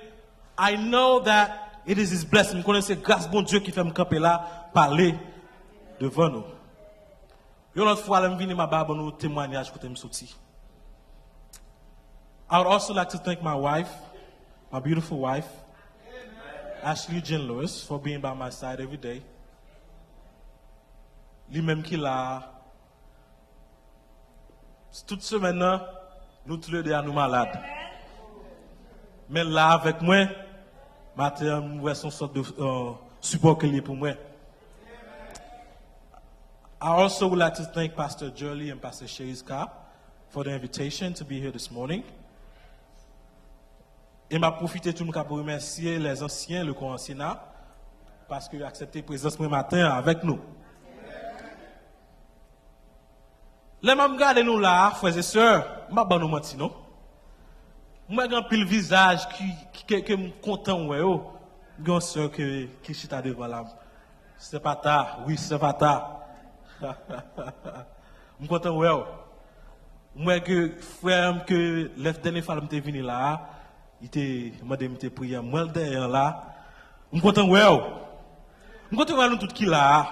I know that it is His blessing. Je connais c'est grâce bon Dieu qui fait me camper là, parler devant nous. Une autre fois, je viens ma barbe nous témoignage que me sorti. I would also like to thank my wife, my beautiful wife, Ashley Jean Lewis, for being by my side every day. Lui-même qui l'a. Toute semaine, nous tous les deux nous malades. Mais là, avec moi, matin, nous avons une sorte de support qu'il y a pour moi. I also would like to thank Pastor Jolly and Pastor Sheiska for the invitation to be here this morning. Et m'a profité tout le monde pour remercier les anciens, le corps ancien, parce qu'ils ont accepté la présence ce matin avec nous. Les mêmes gars nous là, frères et sœurs, je ne vais pas nous mentir, non? Moi, j'ai un pile visage qui est content, ouais, oh. J'ai une sœur qui chita devant là. C'est pas tard, oui, c'est pas tard. Je suis content, ouais, oh. Moi, que frère, que la dernière fois que je suis venu là, il m'a demandé de prier, moi, derrière là. Je suis content, ouais, oh. Je suis content, ouais, nous tous qui là.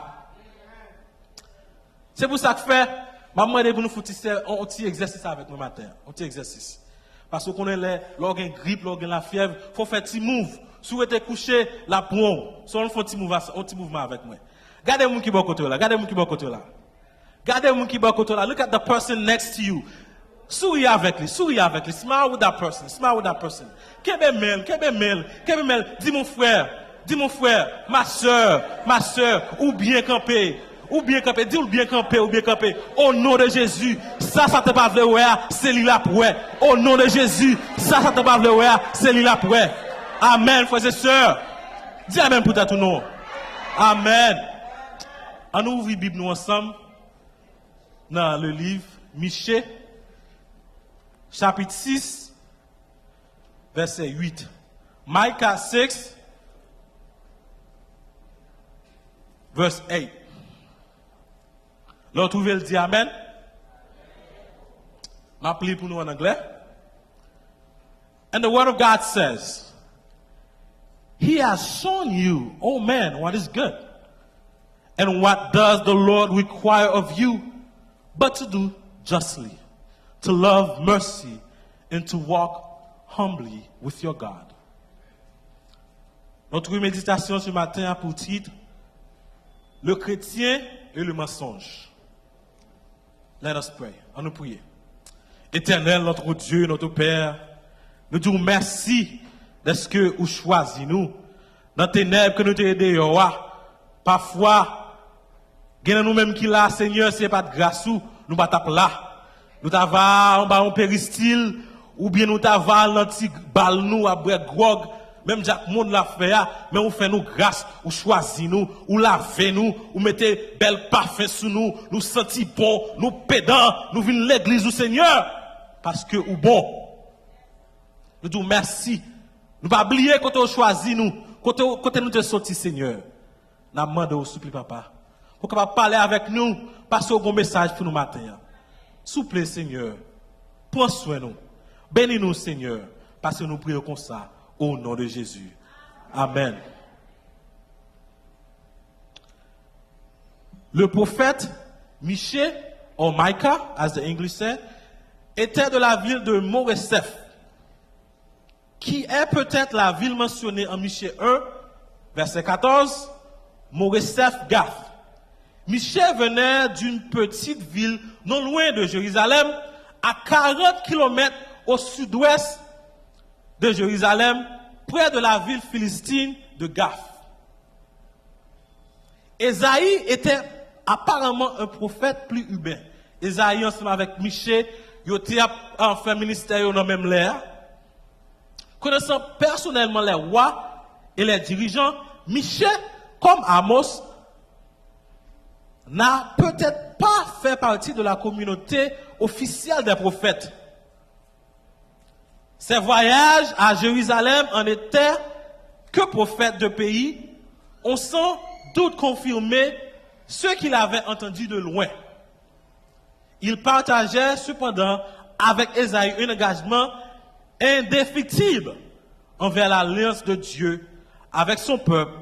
C'est pour ça que fait. Maman est pour nous faire un petit exercice avec nous matin, un petit exercice. Parce qu'on est là, lorsqu'on a une grippe, lorsqu'on a la fièvre, il faut faire un petit move. Si vous êtes couché, la poum, si on fait un petit mouvement avec moi. Regardez mon qui est côté là, regardez mon qui est côté là. Regardez mon qui est côté là. Look at the person next to you. Souris avec lui, smile with that person, smile with that person. Kebe mel, dis mon frère, ma soeur, ou bien campé. Ou bien campé, dis ou bien campé. Au nom de Jésus, ça te pas vle ouais, c'est lui là pour ouais. Au nom de Jésus, ça te pas vle ouais, c'est lui là pour ouais. Amen, frères et sœurs. Dis amen pour tout nom. Amen. On ouvre la Bible nous ensemble dans le livre Michée, chapitre 6, verset 8. Micah 6, verse 8. L'autre ouvre le dit Amen. M'appelez pour nous en anglais. And the word of God says, He has shown you, oh man, what is good. And what does the Lord require of you, but to do justly, to love mercy, and to walk humbly with your God. Notre méditation ce matin a pour titre, Le chrétien et le mensonge. Let us pray. On nous prie. Éternel, notre Dieu, notre Père, nous disons merci de ce que vous choisissez nous. Dans tes ténèbres que nous te aidé, parfois, nous-mêmes qui là, Seigneur, c'est pas de grâce ou nous pas tape là. Nous t'avons en péristyle, ou bien nous t'avons l'antique balle nous, à boire grog, même Jacques Monde l'a fait, mais vous fait nous grâce, ou choisi nous, ou lavez nous, ou mettez bel parfum sur nous, nous sentis bon, nous pédants, nous venons l'église du Seigneur, parce que ou bon. Nous disons merci. Nous pas oublier quand on choisi nous, quand nous te sorti Seigneur. Nous demandons au supplie papa, pour capable parler avec nous, passer au bon message pour nous matin. S'il vous plaît Seigneur, prends soin de nous. Bénis-nous Seigneur, parce que nous prions comme ça. Au nom de Jésus. Amen. Le prophète Michée, or Micah, as the English said, était de la ville de Moresef, qui est peut-être la ville mentionnée en Michée 1, verset 14, Moresef Gath. Michée venait d'une petite ville non loin de Jérusalem, à 40 km au sud-ouest de Jérusalem, près de la ville philistine de Gath. Ésaïe était apparemment un prophète plus humain. Ésaïe, ensemble avec Michée, il était en fait ministère dans même l'air. Connaissant personnellement les rois et les dirigeants, Michée, comme Amos, n'a peut-être pas fait partie de la communauté officielle des prophètes. Ses voyages à Jérusalem en étaient que prophètes de pays, ont sans doute confirmé ce qu'il avait entendu de loin. Il partageait cependant avec Ésaïe un engagement indéfectible envers l'alliance de Dieu avec son peuple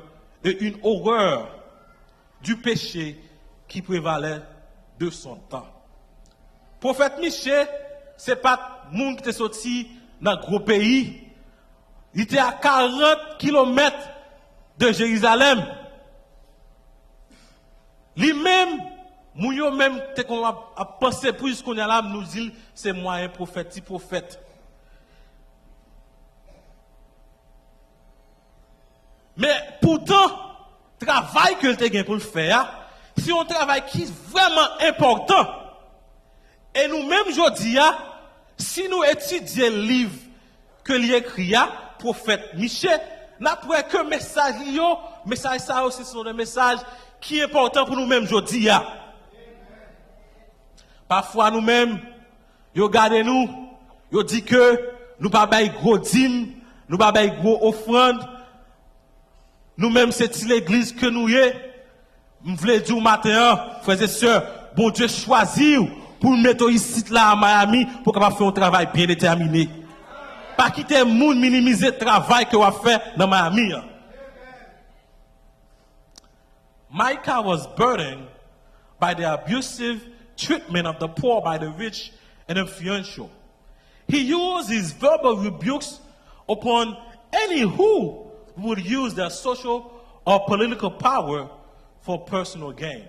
et une horreur du péché qui prévalait de son temps. Prophète Michée, c'est pas monde qui était sorti dans un gros pays. Il était à 40 km de Jérusalem. Lui-même, nous même, qu'on a pensé plus qu'on y a là, nous dit, c'est moi un prophète, petit prophète. Mais pourtant, travail que tu as pour le faire, c'est un travail qui est vraiment important. Et nous-mêmes, aujourd'hui, si nous étudions le livre que l'écrit, prophète Michée, n'a pas que message ça aussi sont des messages qui est important pour nous-mêmes aujourd'hui. Parfois nous-mêmes, yo regardez nous, yo dit que nous pas bail gros dîmes, nous pas bail gros offrande. Nous-mêmes c'est l'église que nous y est. Je voulais dire au matin, frères et sœurs, bon Dieu choisit pour nous mettre ici là à Miami pour qu'on faire un travail bien déterminé. Pas quitter le monde minimiser le travail que va faire dans Miami. Micah was burdened by the abusive treatment of the poor by the rich and influential. He used his verbal rebukes upon any who would use their social or political power for personal gain.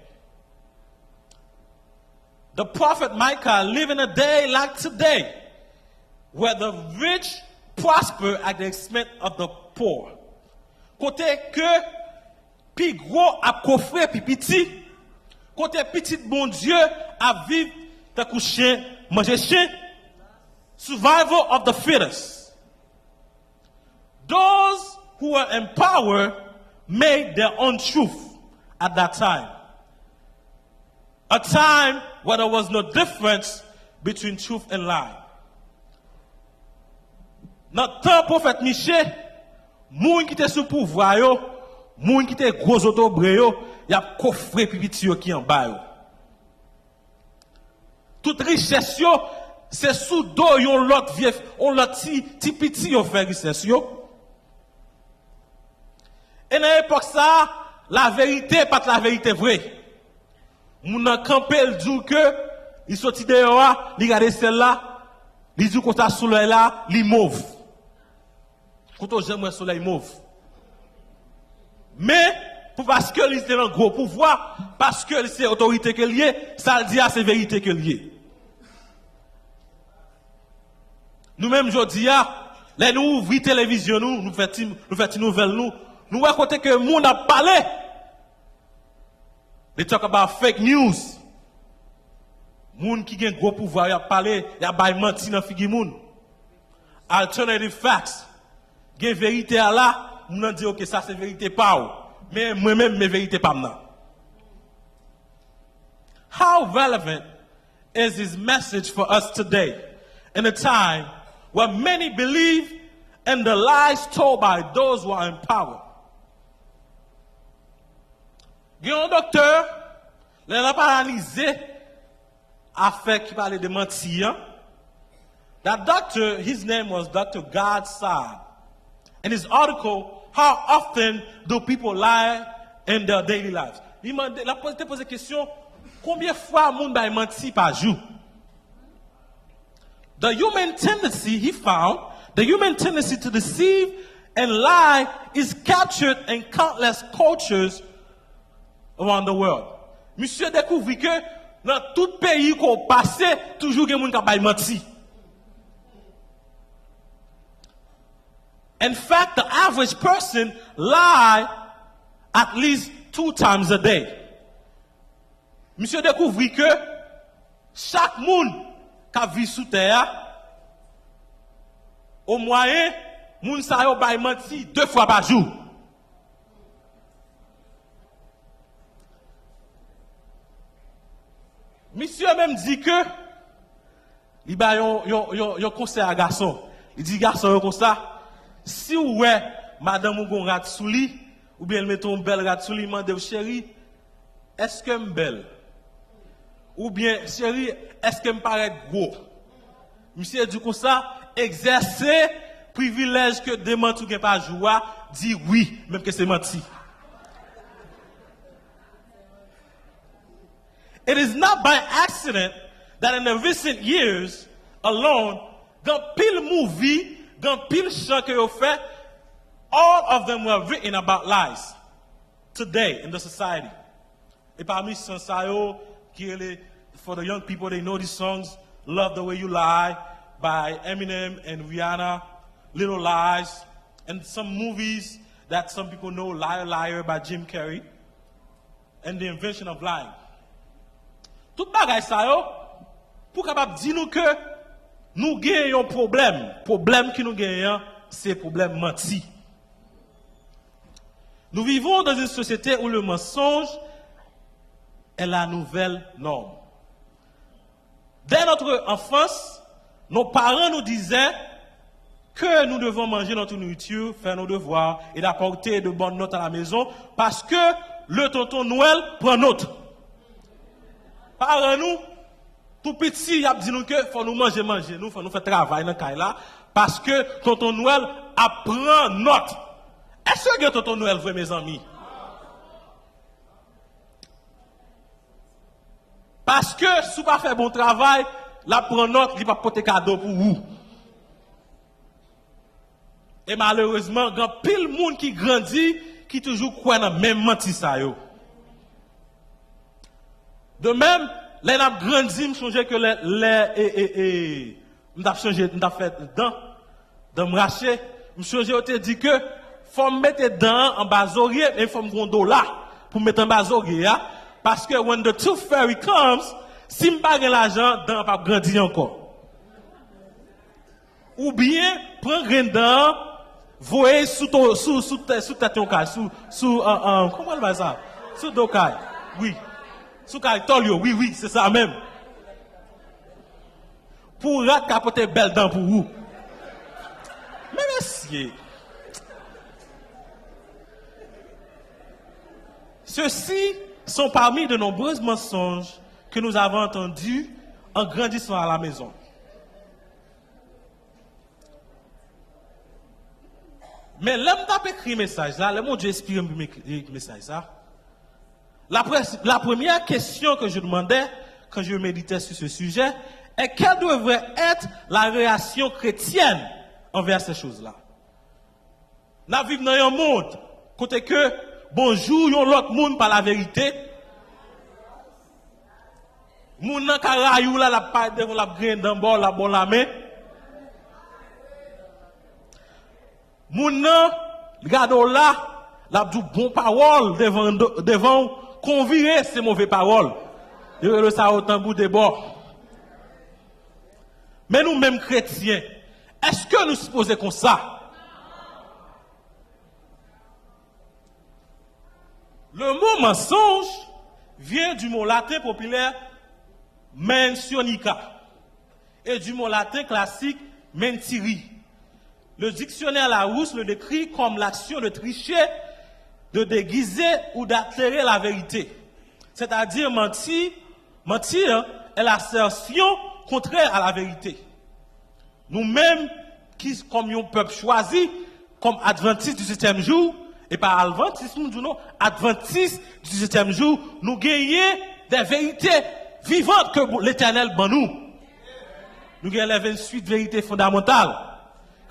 The prophet Micah lived in a day like today, where the rich prosper at the expense of the poor. Côté que pi gros a coffré pi petit, côté petit bon Dieu a vivre ta coucher manger chien. Survival of the fittest. Those who were in power made their own truth at that time. A time where there was no difference between truth and lie. Notre temps prophète Michée, moun qui était sous pouvoir yo, moun qui était gros autobre yo, y a coffré petit yo qui en bas yo. Toute richesse yo, c'est sous dos yon l'autre vieux, on l'autre ti petit yo fait richesse yo. Et dans l'époque ça, la vérité pas la vérité vraie. Moun nan campé le dit que il sorti dehors, il regarde celle-là, il dit qu'on t'a soleil là, li mauve. Quand on j'aime soleil mauve. Mais parce que il était dans gros pouvoir, parce que c'est autorité que lié, ça le dit à c'est vérité que lié. Nous-mêmes aujourd'hui, là nous ouvrons télévision nous faisons nouvelles nous racontons que le monde a parlé. They talk about fake news. Moun qui a un gros pouvoir, il a parlé, il a bail menti dans figi moun. Alternative facts. Gen vérité à là, moun dit OK ça c'est vérité pas ou. Mais moi-même mes vérités pas maintenant. How relevant is his message for us today in a time where many believe in the lies told by those who are in power? Il y a un docteur, il a pas analysé affaire qui parlait de mentir. That doctor, his name was Dr. God Saab. In his article, how often do people lie in their daily lives? Il m'a posé la question, combien de fois le monde va mentir par jour? the human tendency, he found, the human tendency to deceive and lie is captured in countless cultures around the world. Monsieur découvrit que dans tout pays qu'on passe, toujours il y a des gens qui menti. In fact, the average person lie at least 2 times a day. Monsieur découvrit que chaque monde qui vit sous terre, au moyen, moun sa yo bay menti 2 fois par jour. Monsieur même dit que il ba yon conseil à garçon. Il dit garçon yon comme ça, si ouais madame ou gon rat sou li ou bien met ton belle rat sou li, mande chérie, est-ce que m belle? Ou bien chérie, est-ce que me paraît gros? Monsieur dit comme ça, exercer privilège que démentir ou pas jouer, dit oui, même que c'est menti. It is not by accident that in the recent years alone, dans pile movie, dans pile chant que vous fait, all of them were written about lies today in the society. Et parmi ces chansons, for the young people, they know these songs, Love the Way You Lie by Eminem and Rihanna, Little Lies, and some movies that some people know, Liar Liar by Jim Carrey, and The Invention of Lying. Tout bagay sa yo, pour capable dire nous que nous gagnons un problème qui nous gagnons, c'est problème menti. Nous vivons dans une société où le mensonge est la nouvelle norme. Dès notre enfance, nos parents nous disaient que nous devons manger notre nourriture, faire nos devoirs et d'apporter de bonnes notes à la maison parce que le tonton Noël prend note. Parents nous, tout petit, il a dit nous que faut nous manger, nous faut nous faire travail dans caille là parce que tonton Noël apprend note. Est-ce que tonton Noël vrai mes amis? Parce que si vous ne faites pas bon travail, la prend note, il va porter cadeau pour vous. Et malheureusement, il y a pile de monde qui grandit, qui toujours croit dans le même menti ça yo. De même, les n'a grandi, me changer que m't'a changé, m't'a fait dans me racher, me changer on te dit que faut me mettre dedans en bas oreille et faut me prendre là pour mettre en bas oreille parce que when the tooth fairy comes, si me pas l'argent, dans pas grandir encore. Ou bien prendre grain dedans, voyer sous tête ton cas, comment on va ça? Sous dokai. Oui. Sous Tolio, oui, c'est ça même. Pour rat capoter belle dent pour vous. Mais messieurs, ceux-ci sont parmi de nombreux mensonges que nous avons entendus en grandissant à la maison. Mais l'homme t'a écrit message là, le mon Dieu inspire un message ça. La première question que je demandais quand je méditais sur ce sujet est quelle devrait être la réaction chrétienne envers ces choses-là. Nous vivons dans un monde côté que bonjour yon l'autre monde par la vérité. Moun nan karayou la la paille devant la graine dans bord la bon la main. Moun nan gado là la dou bon parole devant convirer ces mauvaises paroles. De le ça autant bout de bord. Mais nous mêmes chrétiens, est-ce que nous supposons comme ça? Le mot mensonge vient du mot latin populaire mentionnica et du mot latin classique mentiri. Le dictionnaire Larousse le décrit comme l'action de tricher, de déguiser ou d'altérer la vérité. C'est-à-dire mentir est l'assertion contraire à la vérité. Nous-mêmes, qui comme un peuple choisi, comme adventistes du 7e jour, et pas adventistes, nous disons adventistes du 7e jour, nous gagnons des vérités vivantes que l'Éternel ban nous. nous avons les 28 vérités fondamentales.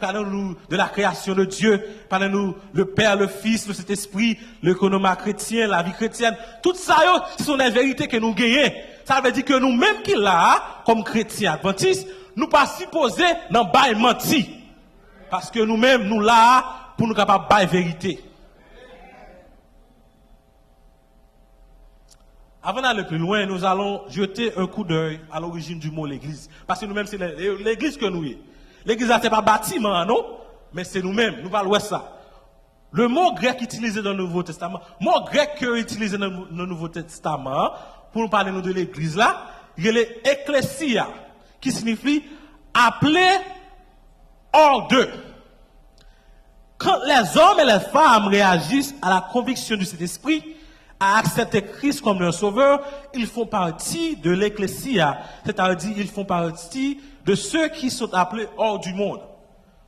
Parlons-nous de la création de Dieu, parlons-nous le Père, le Fils, le Saint-Esprit, l'économie chrétien, la vie chrétienne. Tout ça, ce sont des vérités que nous gagnons. Ça veut dire que nous-mêmes qui là, comme chrétiens adventistes, nous pas supposés dans bail menti. Parce que nous-mêmes, nous là, pour nous capables de bail vérité. Avant d'aller plus loin, nous allons jeter un coup d'œil à l'origine du mot l'église. Parce que nous-mêmes, c'est l'église que nous sommes. L'église, ce n'est pas bâtiment, non? Mais c'est nous-mêmes, nous parlons de ça. Le mot grec utilisé dans le Nouveau Testament, le mot grec utilisé dans le Nouveau Testament, pour nous parler de l'église là, il y a l'ecclésia, qui signifie appeler hors d'eux. Quand les hommes et les femmes réagissent à la conviction du Saint-Esprit, à accepter Christ comme leur sauveur, ils font partie de l'ecclésia, c'est-à-dire ils font partie de ceux qui sont appelés hors du monde.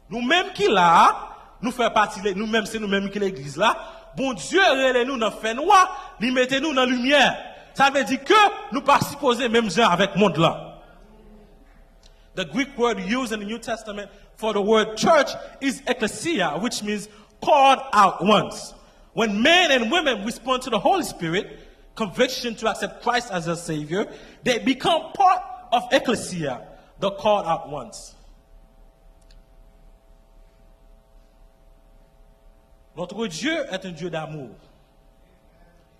Nous-mêmes qui là, nous faisons partie, nous-mêmes, c'est nous-mêmes qui l'église là, bon Dieu, relève-nous dans le fait noir, nous mettez-nous dans la lumière. Ça veut dire que nous ne pas supposés même gens avec le monde là. The Greek word used in the New Testament for the word church is ecclesia, which means called out ones. When men and women respond to the Holy Spirit, conviction to accept Christ as their Savior, they become part of ecclesia, the called out ones. Notre Dieu est un Dieu d'amour.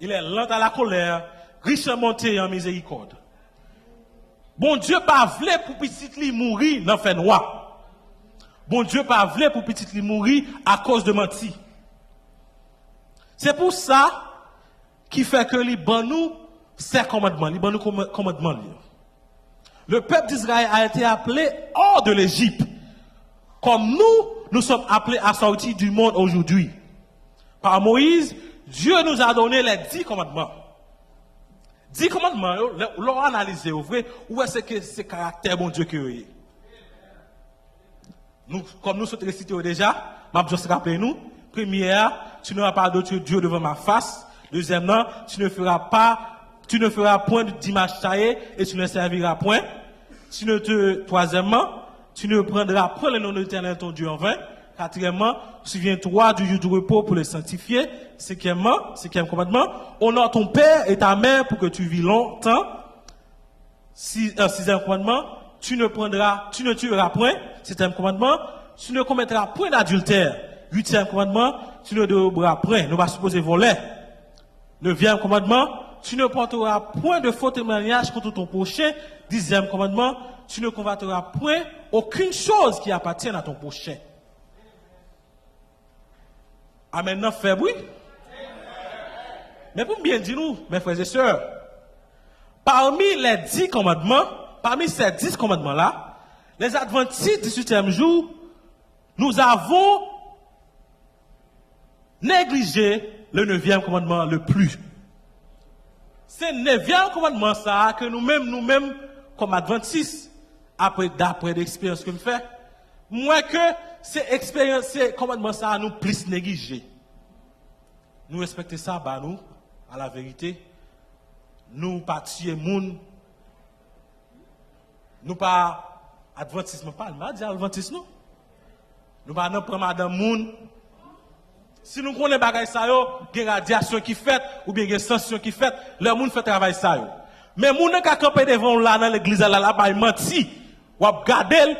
Il est lent à la colère, riche en bonté et en miséricorde. Bon Dieu pas voulu pour petit li mourir dans fait noir. Bon Dieu pas voulu pour petit li mourir à cause de menti. C'est pour ça qui fait que les ban nous ses commandements, les ban nous commandements. Le peuple d'Israël a été appelé hors de l'Égypte. Comme nous sommes appelés à sortir du monde aujourd'hui. Par Moïse, Dieu nous a donné les 10 commandements. 10 commandements, l'on a analysé, où est-ce que c'est caractère bon Dieu que est. Nous, comme nous sommes récités déjà, m'a juste rappelé nous. Première, tu n'auras pas d'autre Dieu devant ma face. Deuxièmement, tu ne feras point d'image taillée et tu ne serviras point. Troisièmement, tu ne prendras point le nom de l'Éternel ton Dieu en vain. Quatrièmement, souviens-toi du jour du repos pour le sanctifier. Cinquième commandement, honore ton père et ta mère pour que tu vis longtemps. Sixième commandement, tu ne tueras point. Septième commandement, tu ne commettras point d'adultère. Huitième commandement, tu ne déroberas point. Ne pas supposer voler. Neuvième commandement, tu ne porteras point de faux témoignages contre ton prochain. Dixième commandement, tu ne convoiteras point aucune chose qui appartienne à ton prochain. Amen, non, fait oui. Mais pour bien dire nous, mes frères et sœurs, parmi ces 10 commandements-là, les adventistes du 8e jour, nous avons négligé le 9e commandement le plus. C'est le 9e commandement ça que nous-mêmes, comme adventistes, d'après l'expérience que nous faisons, moi que ces commandements ça nous plus négligé. Nous respectons ça, bah nous, à la vérité, nous pas tuer moun, nous pas adventisme pas, mal dire adventisme non. Nous pas non prendre madame moun. Si nous connaissons bagay ça yo, des radiation qui fait ou bien des sanctions qui fait, le moun fait travail ça yo. Mais moun ka camper devant là dans l'église là ba menti. Ou ap gade,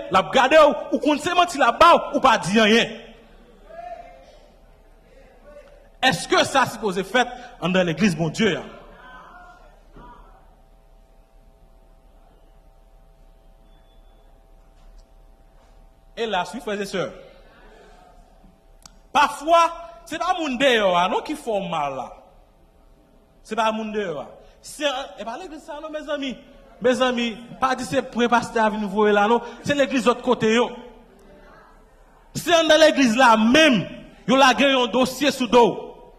ou kon se menti là-bas ou pas dire rien. Est-ce que ça c'est supposé fait dans l'église bon Dieu? Et là, frères et sœurs, parfois, c'est pas moun dehors non qui font mal là. C'est pas moun dehors. Et pas l'église ça non mes amis. Mes amis, pas dire c'est pour pasteur à venir vous là non, c'est l'église de l'autre côté yo. C'est dans l'église là même, yo la gagné un dossier sous dos.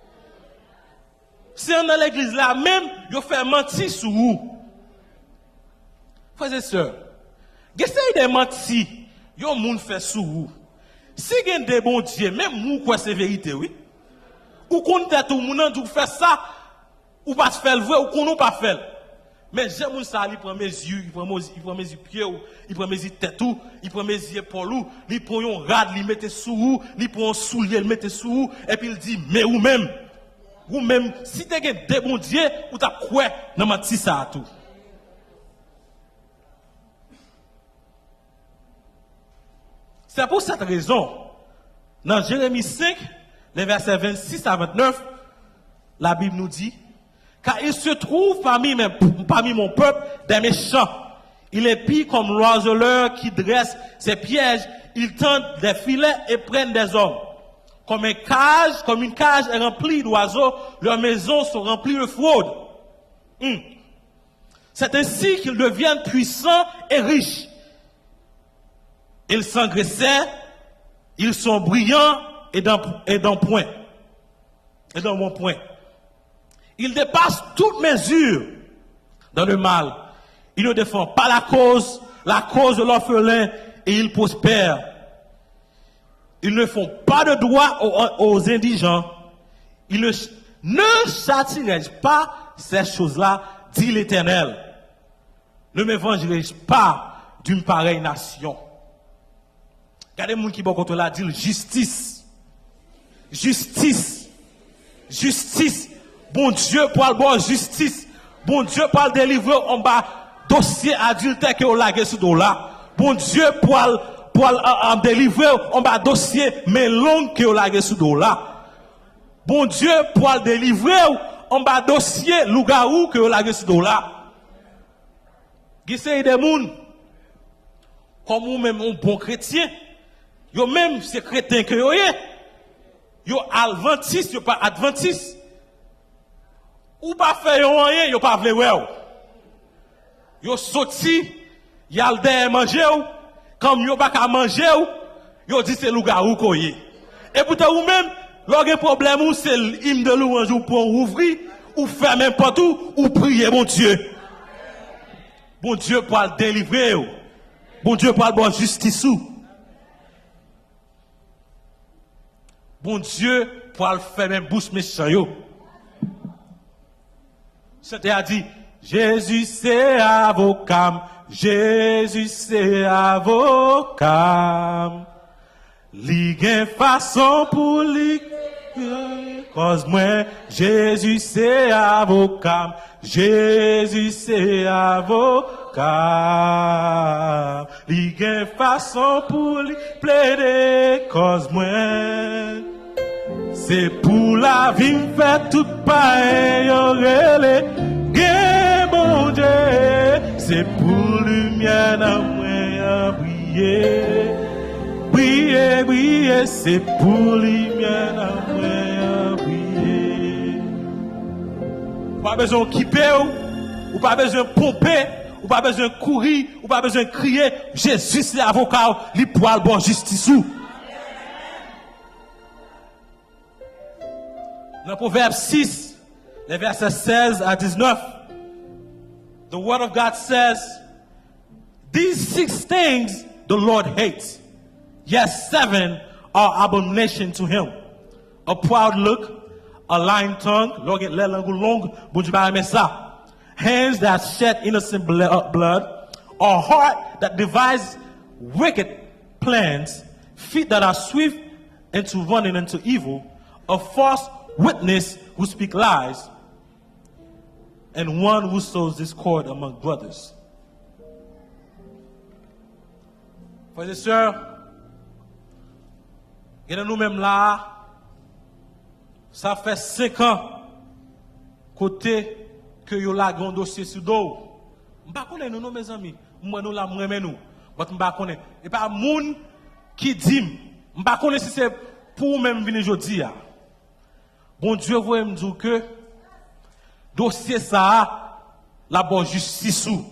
C'est dans l'église là même, yo fait mentir sur vous. Frères et sœurs, essayez de mentir, yo moun fait sur vous. Si gen des bons dieux, même nous quoi c'est vérité oui. Ou qu'on tête ou moun tout faire ça ou pas faire le vrai ou qu'on pas faire. Mais j'aime moun ça, il prend mes yeux, il prend mes yeux pieds, il prend mes yeux tête, il prend mes yeux épaules, il prend un rad, il mette sous, il prend un soulier, il mette sous, et puis il dit, mais ou même, si tu as des bons dieux, ou tu as quoi dans ma petite ça tout. C'est pour cette raison, dans Jérémie 5, les versets 26 à 29, la Bible nous dit, car il se trouve parmi mon peuple des méchants. Il est pire comme l'oiseleur qui dresse ses pièges. Ils tendent des filets et prennent des hommes. Comme une cage est remplie d'oiseaux, leurs maisons sont remplies de fraude. C'est ainsi qu'ils deviennent puissants et riches. Ils s'engraissent, ils sont brillants et dans mon point. Ils dépassent toute mesure dans le mal. Ils ne défendent pas la cause de l'orphelin, et ils prospèrent. Ils ne font pas de droit aux indigents. Ils ne châtiraient pas ces choses-là, dit l'Éternel. Ne m'évangélise pas d'une pareille nation. Regardez les gens qui sont contre la dit justice. Justice. Justice. Bon Dieu pour le bon justice. Bon Dieu pour le délivrer en bas dossier adultère que vous laguez sous dos là. Bon Dieu pour le délivrer en bas dossier melon que vous laguez sous dos là. Bon Dieu pour le délivrer en bas dossier loup-garou que vous laguez sous dos là. Gissez des gens comme vous même un bon chrétien. Yo même ces chrétiens que vous êtes. Yo adventiste, yo pas adventiste. Ou pas faire rien, yo pas vle wè. Yo sorti, yal de manger ou, comme yo pas ka manger ou, yo dit c'est loup-garou koye. Et pourtant ou même, l'autre problème ou c'est l'hymne de louange ou pour ouvrir, ou faire n'importe où, ou prier bon Dieu. Bon Dieu pour le délivrer ou. Bon Dieu pour le bon justice ou. Bon Dieu pour le faire même bouche méchant yo. C'est-à-dire dit, Jésus c'est avocat, Jésus c'est avocat. Li gen façon pour li cause moi, Jésus c'est avocat, Jésus c'est avocat. Li gen façon pour li plaider cause moi. C'est pour la vie fait tout pareil, yorele, gen bon Dieu. C'est pour lumière dans moi briller, briller, briller. C'est pour lumière dans moi briller. Pas besoin de kipper, ou pas besoin de pomper, ou pas besoin de courir, ou pas besoin de crier. Jésus c'est avocat, li pour bon justice ou. Dans Proverbe 6, les versets 16 à 19, the word of God says, these 6 things the Lord hates. Yes, 7 are abomination to him. A proud look, a lying tongue, hands that shed innocent blood, a heart that devises wicked plans, feet that are swift into running into evil, a false witness who speak lies, and one who sows discord among brothers. Frères et sœurs, et nous-mêmes là, ça fait 5 ans côté que yo la grand dossier sur dos. M'pa connaît nous mes amis, moi nous la moi nous, mais m'pa connaît. Et pas moun qui dit, m'pa connaît si c'est pour même venir jodi a. Bon Dieu voulait me dire que dossier ça la bonne justice ou.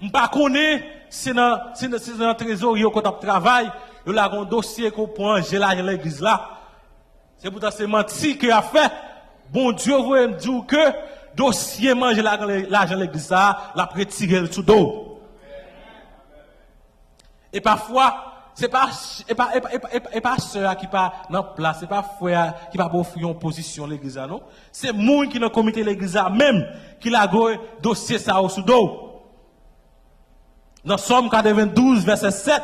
M'pa connaît c'est dans trésorier qu'on travail, yo la un dossier qu'on prend à l'église là. C'est pourtant c'est menti que a fait. Bon Dieu voulait me dire que dossier manger l'argent l'église là, la retirer tout dos. Et parfois c'est pas sœur qui pas dans place, c'est pas frère qui pas offrir une position l'église non. C'est moun qui dans comité l'église même qui l'a go dossier ça au sous dos. Dans Somme 92 verset 7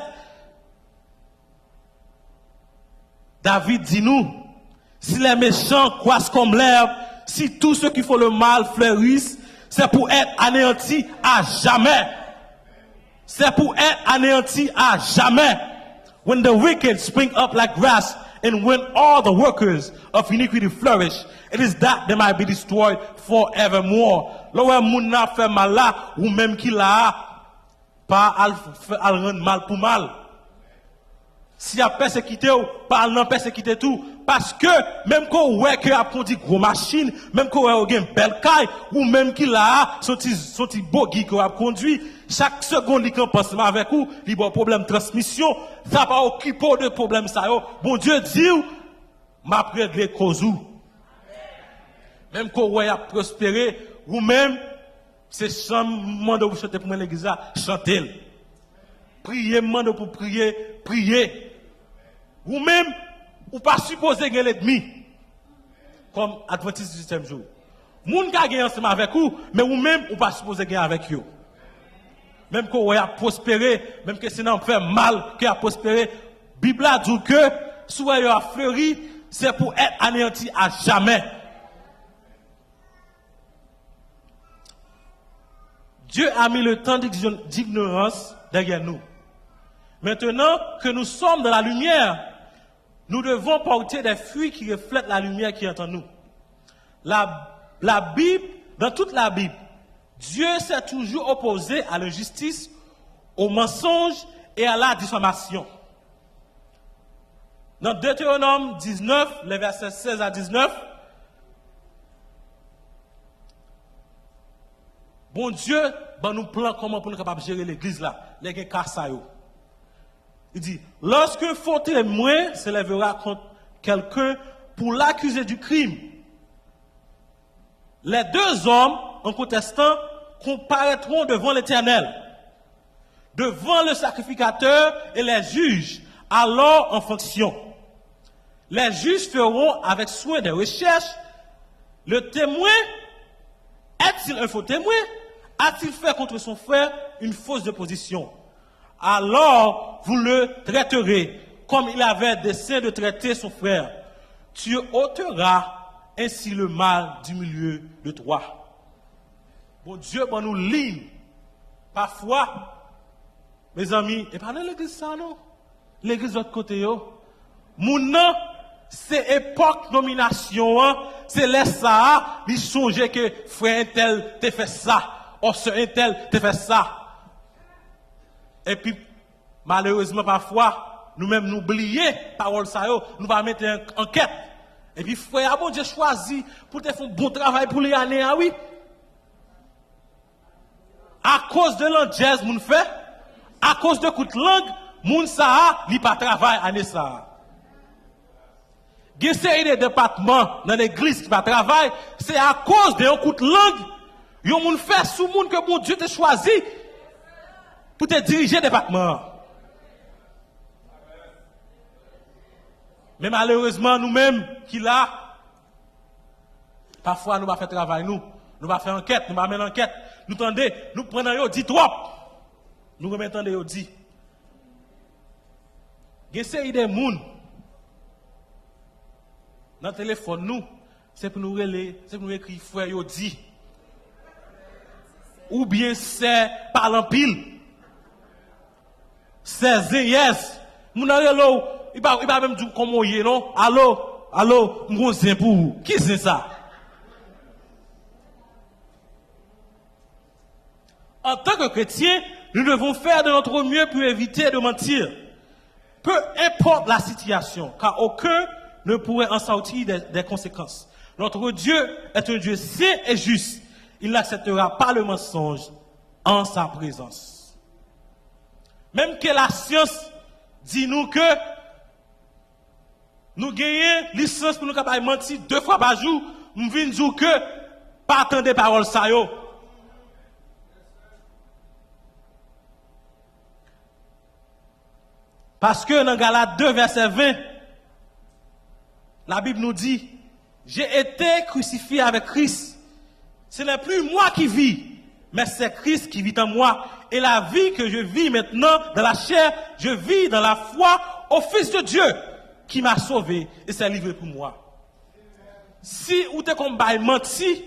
David dit nous, si les méchants croissent comme l'herbe, si tous ceux qui font le mal fleurissent, c'est pour être anéantis à jamais. C'est pour être anéantis à jamais. When the wicked spring up like grass, and when all the workers of iniquity flourish, it is that they might be destroyed forevermore. Lorsque moun n'a fait mal là, ou même qui l'a, pas al rendre mal pour mal. Si a persécuté ou pas non persécuté tout parce que même qu'on ouais que a produit gros machine même qu'on ouais une belle caille ou même qu'il a son petit bogi qu'on a conduit chaque seconde il pense avec ou il a problème de transmission ça pas occupé de problème ça yo bon Dieu dit m'a régler cause ou même qu'on ouais a prospéré ou même c'est chant de vous chanter pour l'église chanter prier mande pour prier ou même ou pas supposé gagner l'ennemi comme adventiste du 7e jour moun ka gagner ensemble avec vous mais ou même ou pas supposé gagner avec eux même qu'on a prospéré même que sinon fait mal qui a prospéré Bible a dit que soit yo a fleuri c'est pour être anéanti à jamais. Dieu a mis le temps d'ignorance derrière nous. Maintenant que nous sommes dans la lumière, nous devons porter des fruits qui reflètent la lumière qui est en nous. La Bible, dans toute la Bible, Dieu s'est toujours opposé à l'injustice, au mensonge et à la diffamation. Dans Deutéronome 19, les versets 16 à 19, bon Dieu, nous plan comment pour nous capables de gérer l'église là, les gens. Il dit, lorsqu'un faux témoin s'élèvera contre quelqu'un pour l'accuser du crime, les deux hommes, en contestant, comparaîtront devant l'Éternel, devant le sacrificateur et les juges, alors en fonction. Les juges feront avec soin des recherches. Le témoin, est-il un faux témoin? A-t-il fait contre son frère une fausse déposition? Alors vous le traiterez comme il avait dessein de traiter son frère. Tu ôteras ainsi le mal du milieu de toi. Bon Dieu, bon nous ligne. Parfois, mes amis, et pas dans l'église ça non. L'église de l'autre côté yo. Moun c'est époque nomination, c'est les ça, ils songeaient que frère un tel te fait ça, ou sœur un tel te fait ça. Et puis, malheureusement, parfois, nous-mêmes nous oublions parole ça, nous va mettre une enquête. Et puis, frère, bon Dieu choisi pour te faire un bon travail pour les années, ah oui. À cause de l'angèse, moun fait, à cause de coup de langue, moun ça, li pas travail année ça. Il y a des départements dans l'église qui pas travail, c'est à cause d'un coup de langue, yon moun fait sous moun que bon Dieu te choisi pour te diriger le département. Mais malheureusement, nous-mêmes, qui là, parfois nous va faire travail, nous va faire enquête, nous va mener enquête, nous tendez, nous prenons yo dit trop, nous remettons yo dit. Il y a des moun dans le téléphone, nous, c'est pour nous relayer, c'est pour nous écrire frère yo dit. Ou bien c'est par l'empile. C'est yes. Mon allo, il va même dire comment il est non. Allô, mon zin pour vous. Qui c'est ça? En tant que chrétiens, nous devons faire de notre mieux pour éviter de mentir. Peu importe la situation, car aucun ne pourrait en sortir des conséquences. Notre Dieu est un Dieu saint et juste. Il n'acceptera pas le mensonge en sa présence. Même que la science dit nous que nous gagnons licence pour nous capables mentir 2 fois par jour, nous venons dire que pas attendre des paroles ça yo. Parce que dans Galates 2, verset 20, la Bible nous dit, j'ai été crucifié avec Christ. Ce n'est plus moi qui vis, mais c'est Christ qui vit en moi. Et la vie que je vis maintenant dans la chair, je vis dans la foi au Fils de Dieu qui m'a sauvé et s'est livré pour moi. Si ou t'es comme bail menti,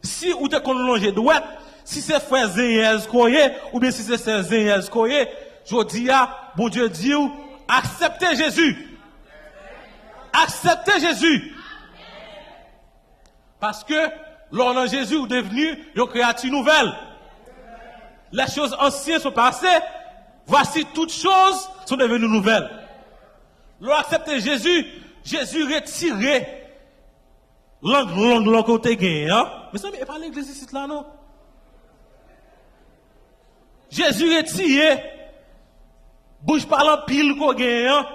si ou t'es comme longé droite, si c'est frère Zéyez Koye, ou bien si c'est sœur Zéyez Koye, je dis à bon Dieu dit, acceptez Jésus. Acceptez Jésus. Parce que lors de Jésus, vous êtes devenu une créature nouvelle. Les choses anciennes sont passées. Voici toutes choses sont devenues nouvelles. Lorsque acceptez Jésus, Jésus retiré l'angle côté gain. Hein? Mais ça, mais pas l'église ici là, non? Jésus retiré, bouge par l'empile qu'on gagne. Hein?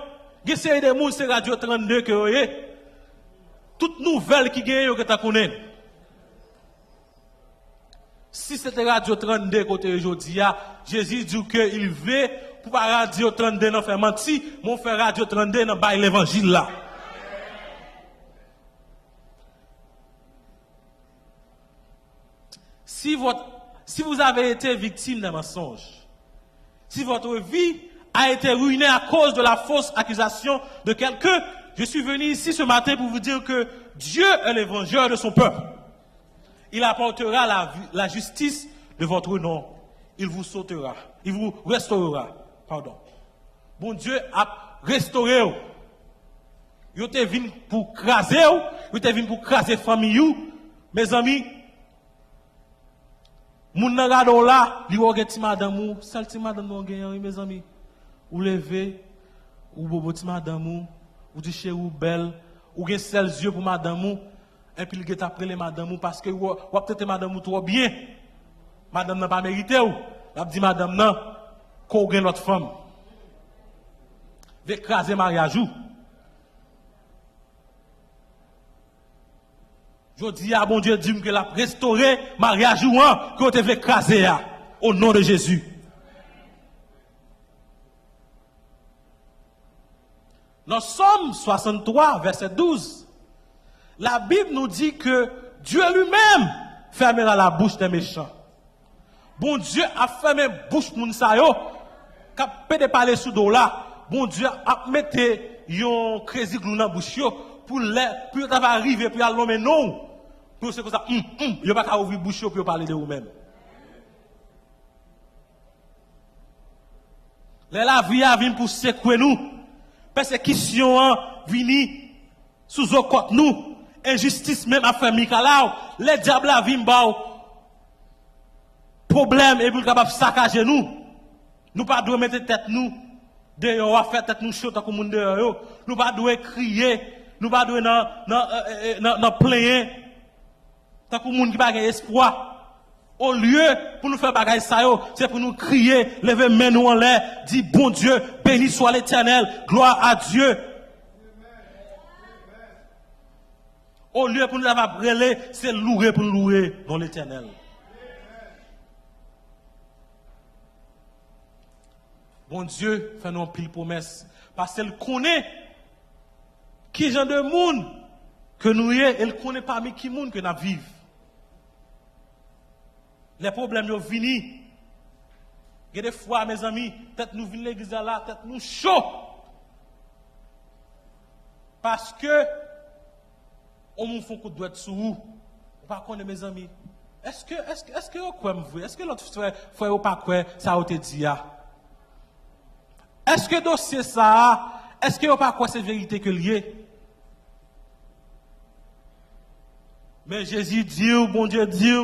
Gessé des gens, c'est Radio 32 que vous voyez. Toute nouvelle qui gagne, que tu connais. Si c'était Radio 32 côté aujourd'hui, Jésus dit qu'il veut pour pas Radio 32 non faire mentir, mon faire Radio 32 dans bail l'évangile là. Si vous avez été victime d'un mensonge, si votre vie a été ruinée à cause de la fausse accusation de quelqu'un, je suis venu ici ce matin pour vous dire que Dieu est le vengeur de son peuple. Il apportera la justice de votre nom. Il vous sautera. Il vous restaurera. Pardon. Bon Dieu a restauré. Il est venu pour craser. Il est venu pour craser la famille. Mes amis, mon nagado là, li ou gen ti madame ou, sel ti madame ou gen mes amis. Ou levé, ou bobo ti madame ou di chez ou belle, ou gen sel yeux pour madame ou, et puis il get après les madame ou parce que ou peut-être madame ou trop bien. Madame n'a pas mérité ou. La dit madame nan, qu'on gen l'autre femme. Ve craser mariage ou. Je dis à bon Dieu, dit que la restaurer mariage ou que vous devez écraser au nom de Jésus. Dans Somme 63, verset 12, la Bible nous dit que Dieu lui-même fermera la bouche des méchants. Bon Dieu a fermé la bouche de Mounsayo, qui a pété parler sous dos là. Bon Dieu a mis un crazy glou dans la bouche pour arriver, pour aller non. Pour ce que ça, il n'y a pas qu'à ouvrir la bouche pour parler de vous-même. La vie a venu pour secouer nous. Persécution vini sous nos côtes nous. Injustice même a fait Mikalau. Les diables a venu problème et pour capable saccager nous. Nous pas devons mettre tête nous dehors, faire tête nous chaud comme monde dehors. Nous pas devons crier, nous pas devons dans plaindre. Tant que monde qui pas espoir. Au lieu pour nous faire bagaille ça c'est pour nous crier, lever main nous en l'air, dire bon Dieu, béni soit l'Éternel, gloire à Dieu. Au lieu pour nous avoir brûlé, c'est louer pour nous louer dans l'Éternel. Bon Dieu, fait nous pile promesse parce qu'elle connaît qui genre de monde que nous y est, elle connaît parmi qui monde que nous vivons. Les problèmes nous viennent. Il y a des fois, mes amis, peut-être nous venons l'église là, peut-être nous chaud. Parce que on nous fait un coup de doigt sous vous. Par contre, mes amis, est-ce que vous croyez me Est-ce que l'autre frère ou pas quoi ça a été dit? Est-ce que dossier ça, est-ce que vous pas quoi c'est vérité que lié? Mais Jésus dit, bon Dieu dit,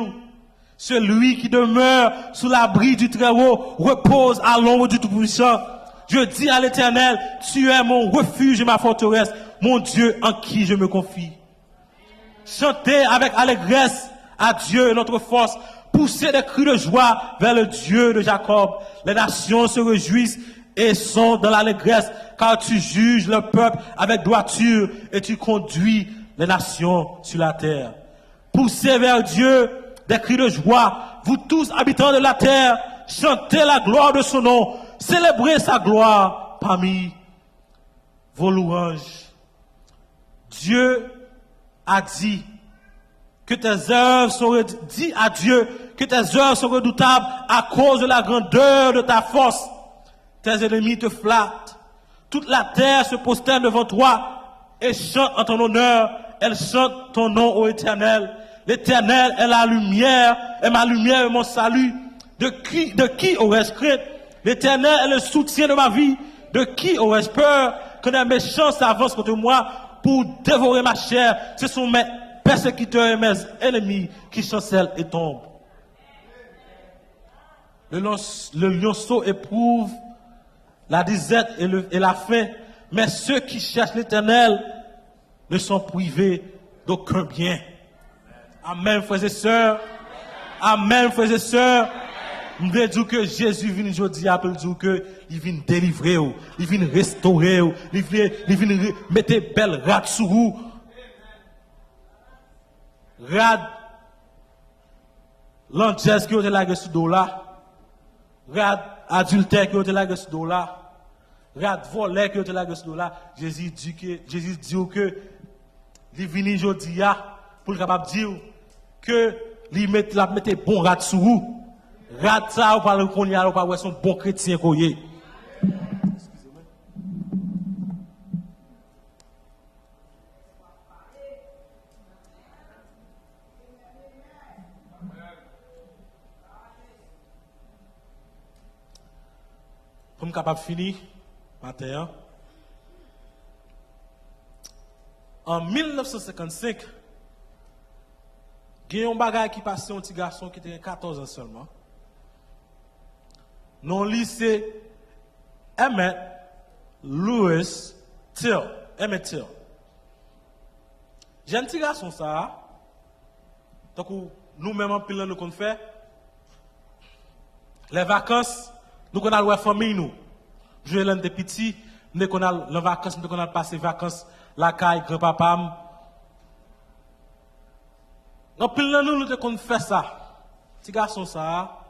celui qui demeure sous l'abri du Très-Haut repose à l'ombre du Tout-Puissant. Je dis à l'Éternel, tu es mon refuge et ma forteresse, mon Dieu en qui je me confie. Chantez avec allégresse à Dieu notre force. Poussez des cris de joie vers le Dieu de Jacob. Les nations se réjouissent et sont dans l'allégresse, car tu juges le peuple avec droiture et tu conduis les nations sur la terre. Poussez vers Dieu des cris de joie, vous tous habitants de la terre, chantez la gloire de son nom, célébrez sa gloire parmi vos louanges. Dieu a dit que tes œuvres sont dit à Dieu que tes œuvres sont redoutables à cause de la grandeur de ta force. Tes ennemis te flattent. Toute la terre se prosterne devant toi et chante en ton honneur. Elle chante ton nom, ô Éternel. L'Éternel est la lumière, est ma lumière et mon salut. De qui aurais-je crainte? L'Éternel est le soutien de ma vie. De qui aurais-je peur? Que des méchants s'avancent contre moi pour dévorer ma chair. Ce sont mes persécuteurs et mes ennemis qui chancellent et tombent. Le lionceau éprouve la disette et la faim, mais ceux qui cherchent l'Éternel ne sont privés d'aucun bien. Amen, frères et sœurs. Amen, frères et sœurs. Je veux dire que Jésus vient aujourd'hui à dire que il vient délivrer, il vient restaurer, il vient mettre belle rade sur vous. Rade l'angèse qui a été là sur dos là. Rade adultère qui a été là sur dos là. Rade voleur qui a été là sur dos là. Jésus dit que il vient aujourd'hui pour le capable dire que il mette bon rade sur vous. Rade ça ou pas le qu'on y a ou pas ouais son bon chrétien qu'on y est. Pour me capable finir matin en 1955 il y a un bagage qui passait un petit garçon qui était 14 ans seulement. Dans le lycée Emmett Lewis Till. Emmett Till. J'ai un petit garçon ça. Donc nous-mêmes en pile nous qu'on fait. Les vacances, nous qu'on a la famille nous. Je l'un des petits, nous qu'on a les vacances, nous qu'on a passé vacances la caille grand-papa. En pile nous qu'on fait ça. Petit garçon ça.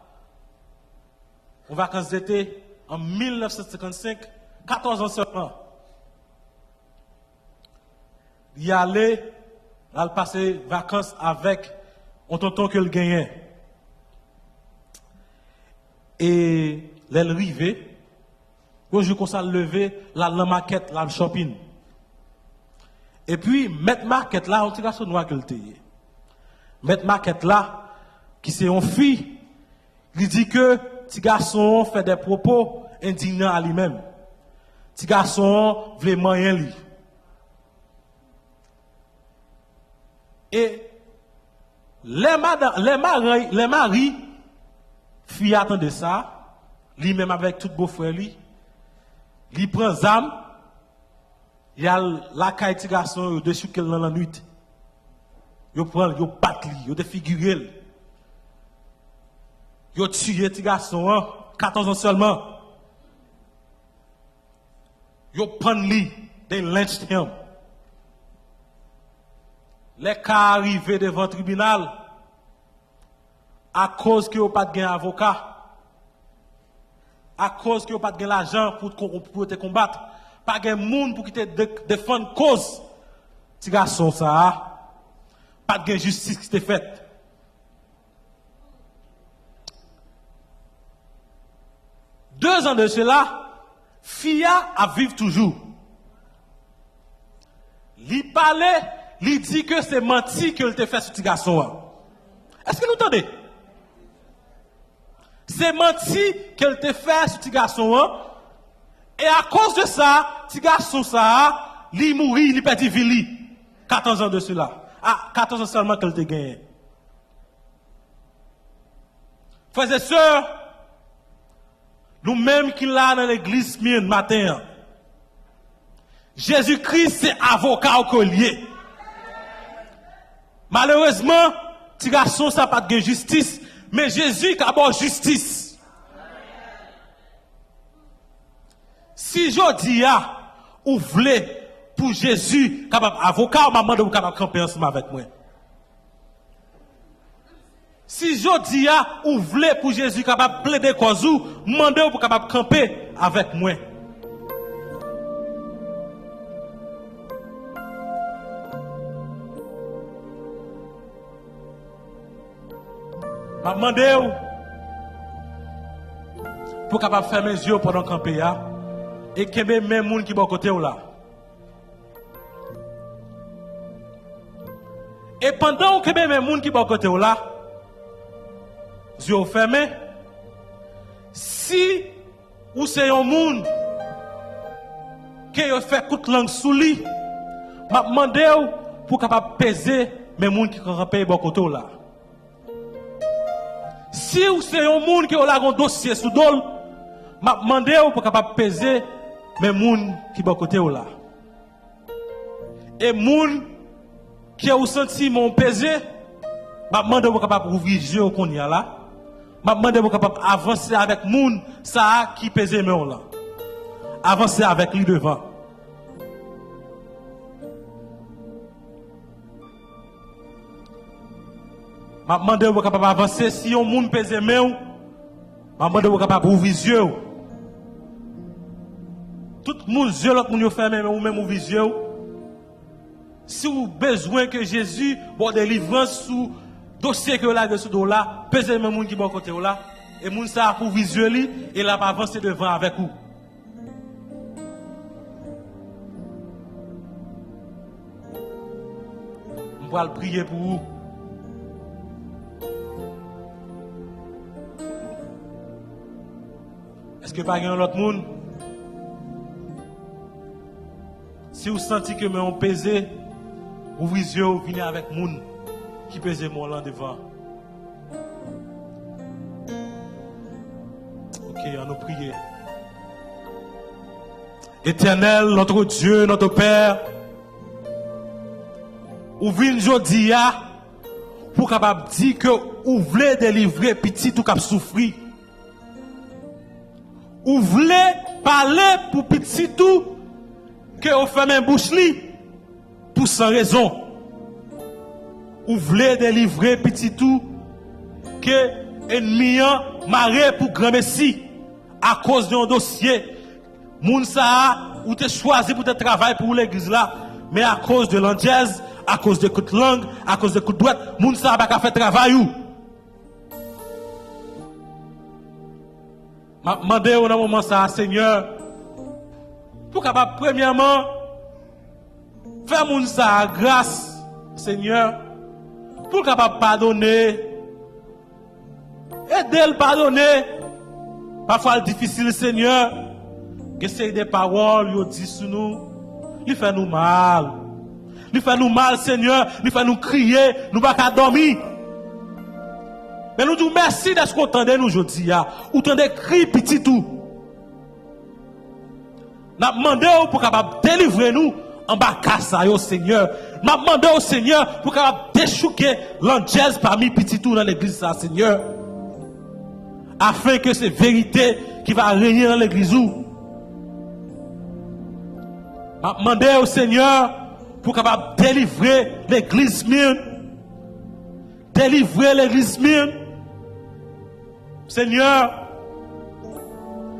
En vacances d'été, en 1955, 14 ans seulement. Il allait passer vacances avec un tonton que le gagnait. Et l'arrivée, quand je commence à lever, la maquette, la shopping. Et puis, mettre maquette là, on tire son noir que le teye. Mettre maquette là, qui c'est une fille, il dit que petit garçon fait des propos indignants à lui-même. Petit garçon veut moyen lui. Et les maris, filles attendent ça, lui-même avec tout beau frère lui, il prend zam, il y a la caille petit garçon dessus qu'elle dans la nuit. Il prend, il bat lui, il défigure. Yo tué petit garçon, 14 ans seulement. Yo prend lui, they lynched him. Les cas arrivés devant le tribunal, à cause que yo pas de avocat, à cause que yo pas de l'argent pour te combattre, pas de monde pour qui te défendre cause. Petit garçon ça, pas de justice qui t'est faite. Deux ans de cela, Fia a vivre toujours. Il parlait, il dit que c'est menti que il te fait ce petit garçon. Est-ce que nous entendez? C'est menti qu'elle te fait ce petit garçon. Et à cause de ça, petit garçon ça, il mourit, il perd vie. 14 ans de cela. Ah, 14 ans seulement qu'elle te gagne. Frères et sœurs, nous-mêmes qui là dans l'église matin, Jésus-Christ c'est avocat au collier. Malheureusement, petit garçon ça pas de justice, mais Jésus qui a bon justice. Si je dis ou voulez pour Jésus capable avocat, maman de vous capable camper ensemble avec moi. Si je dis ou voulez pour Jésus capable plaider cause ou, demandez pour capable camper avec moi. Je demande pour capable faire mes yeux pendant camper et que même les gens qui sont à côté là. Et pendant que même les gens qui sont à côté là, yeux fermés, si ou c'est un monde qui fait coup de langue sous lui, je demande pour capable peser mes gens qui sont campés à côté là. Si ou c'est un monde qui a un dossier sous dol, m'a demandé pour capable peser mes gens qui sont côté là. Et moun qui a senti mon pesé, m'a demandé pour capable ouvrir les yeux qu'on y a là. M'a demandé pour capable avancer avec moun ça qui pesé mes là. Avancer avec lui devant. Je demande vous capable avancer si on moun pèse main. Je demande vous capable ouvrir les yeux. Tout le monde yeux l'autre moun fermé mais ou même ouvrir les yeux. Si vous avez besoin que Jésus bon délivrance sous dossier que là dessus là, pèse même moun qui bon côté là et moun ça pour ouvrir les yeux et là va avancer devant avec vous. On va prier pour vous. Est-ce que pas un autre monde? Si vous sentez que vous pesez, ouvrez les yeux, vous venez avec monde qui pèse mon là devant. Ok, on nous prie. Éternel, notre Dieu, notre Père, ouvrez aujourd'hui pour capable dire que vous voulez délivrer petit tout cap souffrir. Ou voulez parler pour petit tout que vous faites un bouche li pour sans raison. Ou voulez délivrer petit tout que ennemi marre pour grand messie à cause d'un dossier. Moun sa ou te choisi pour te travailler pour l'église là, mais à cause de l'andiaise, à cause de coups de langue, à cause de coups de droite, moun sa pas faire travail ou. Je demande au moment ça, Seigneur, pour capable premièrement faire moun ça grâce, Seigneur, pour capable pardonner, aider le pardonner. Parfois difficile, Seigneur, que c'est des paroles qui disent sur nous, il fait nous mal. Il fait nous mal, Seigneur, il fait nous crier, nous ne pouvons pas dormir. Mais nous disons merci d'être content de nous aujourd'hui. Ou t'entendez cri petit tout. Nous demandé pour capable délivrer nous en bas casse au Seigneur. Nous demandé au Seigneur pour capable déchouquer l'angèle parmi petit tout dans l'église ça Seigneur. Afin que c'est vérité qui va régner dans l'église où. Nous demandé au Seigneur pour capable délivrer l'église Myrne. Délivrer l'église Myrne. Seigneur,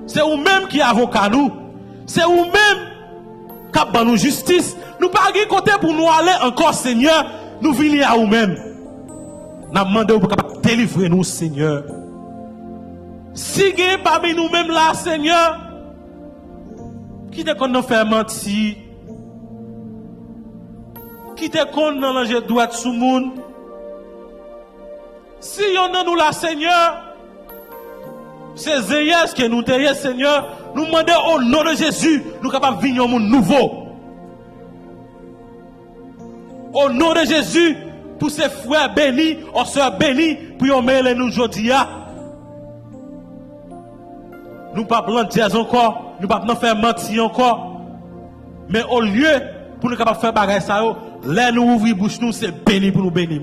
c'est vous-même qui avocat nous. C'est vous-même qui avez nous justice. Nous pas de côté pour nous aller encore, Seigneur. Nous venons à vous-même. Nous demandons pour délivrer nous, Seigneur. Si vous êtes parmi nous-mêmes là, Seigneur, qui te qu'on nous fait mentir, qui te qu'on nous langer droite sous le monde. Si on a nous là, Seigneur, c'est Zéyès que nous t'ayons, Seigneur. Nous demandons au nom de Jésus, nous sommes capables de venir au monde nouveau. Au nom de Jésus, pour ces frères bénis, aux sœurs bénis, pour nous mêler nous aujourd'hui. Nous ne pouvons pas blandir encore, nous ne pouvons pas faire mentir encore. Mais au lieu, pour nous capables de faire bagaille ça, là nous ouvrir bouche nous, c'est béni pour nous bénir.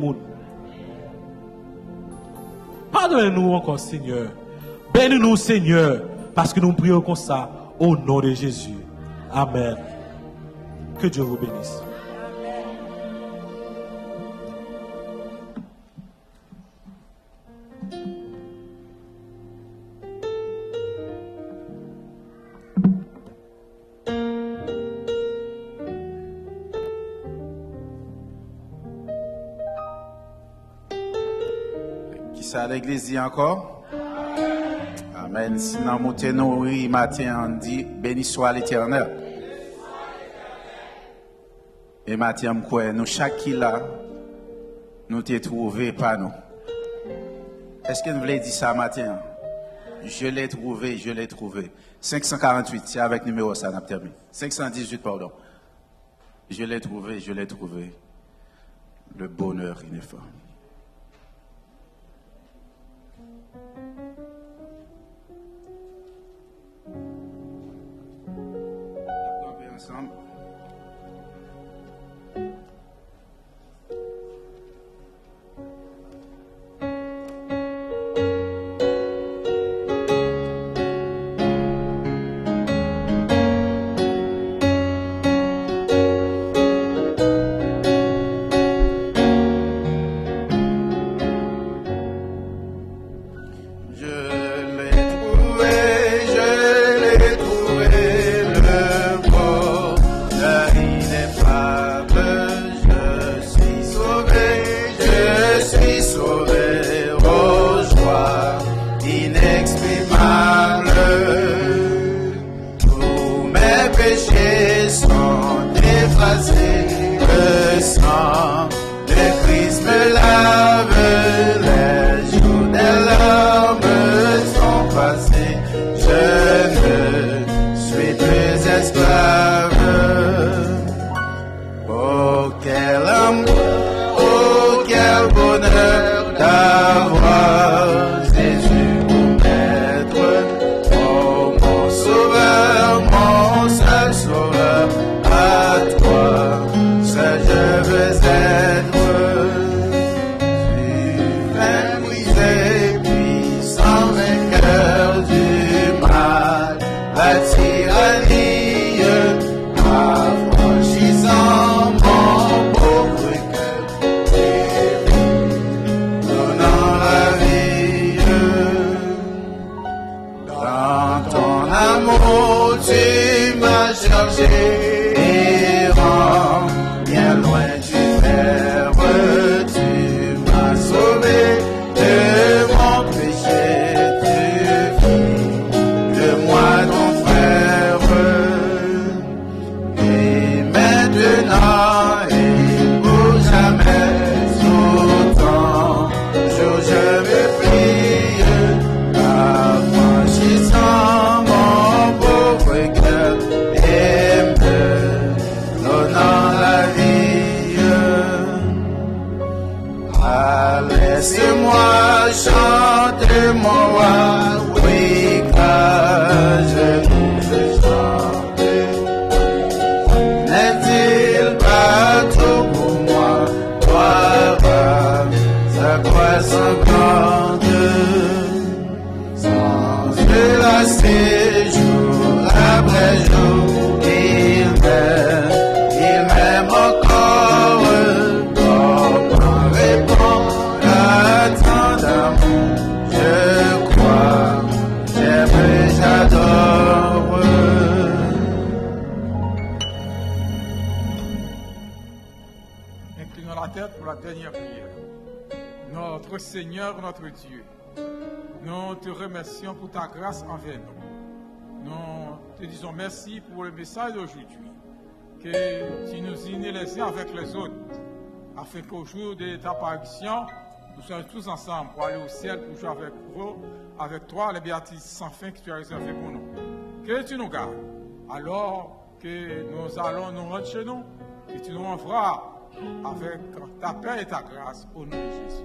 Pardonnez-nous encore, Seigneur. Bénis-nous, Seigneur, parce que nous prions comme ça, au nom de Jésus. Amen. Que Dieu vous bénisse. Ça, l'église dit encore? Amen. Sinon, montez-nous, oui, matin, on dit, béni soit l'Éternel. Et matin, nous, chaque qui là, nous t'ai trouvé par nous. Est-ce que nous voulons dire ça matin? Je l'ai trouvé, je l'ai trouvé. 548, c'est avec numéro ça, on a terminé. 518, pardon. Je l'ai trouvé, je l'ai trouvé. Le bonheur ineffable. On va ensemble. Seigneur notre Dieu, nous te remercions pour ta grâce envers nous. Nous te disons merci pour le message d'aujourd'hui, que tu nous unis les uns avec les autres, afin qu'au jour de ta apparition, nous soyons tous ensemble pour aller au ciel, pour jouer avec toi, les béatitudes sans fin que tu as réservées pour nous. Que tu nous gardes, alors que nous allons nous rendre chez nous, que tu nous envoies avec ta paix et ta grâce, au nom de Jésus.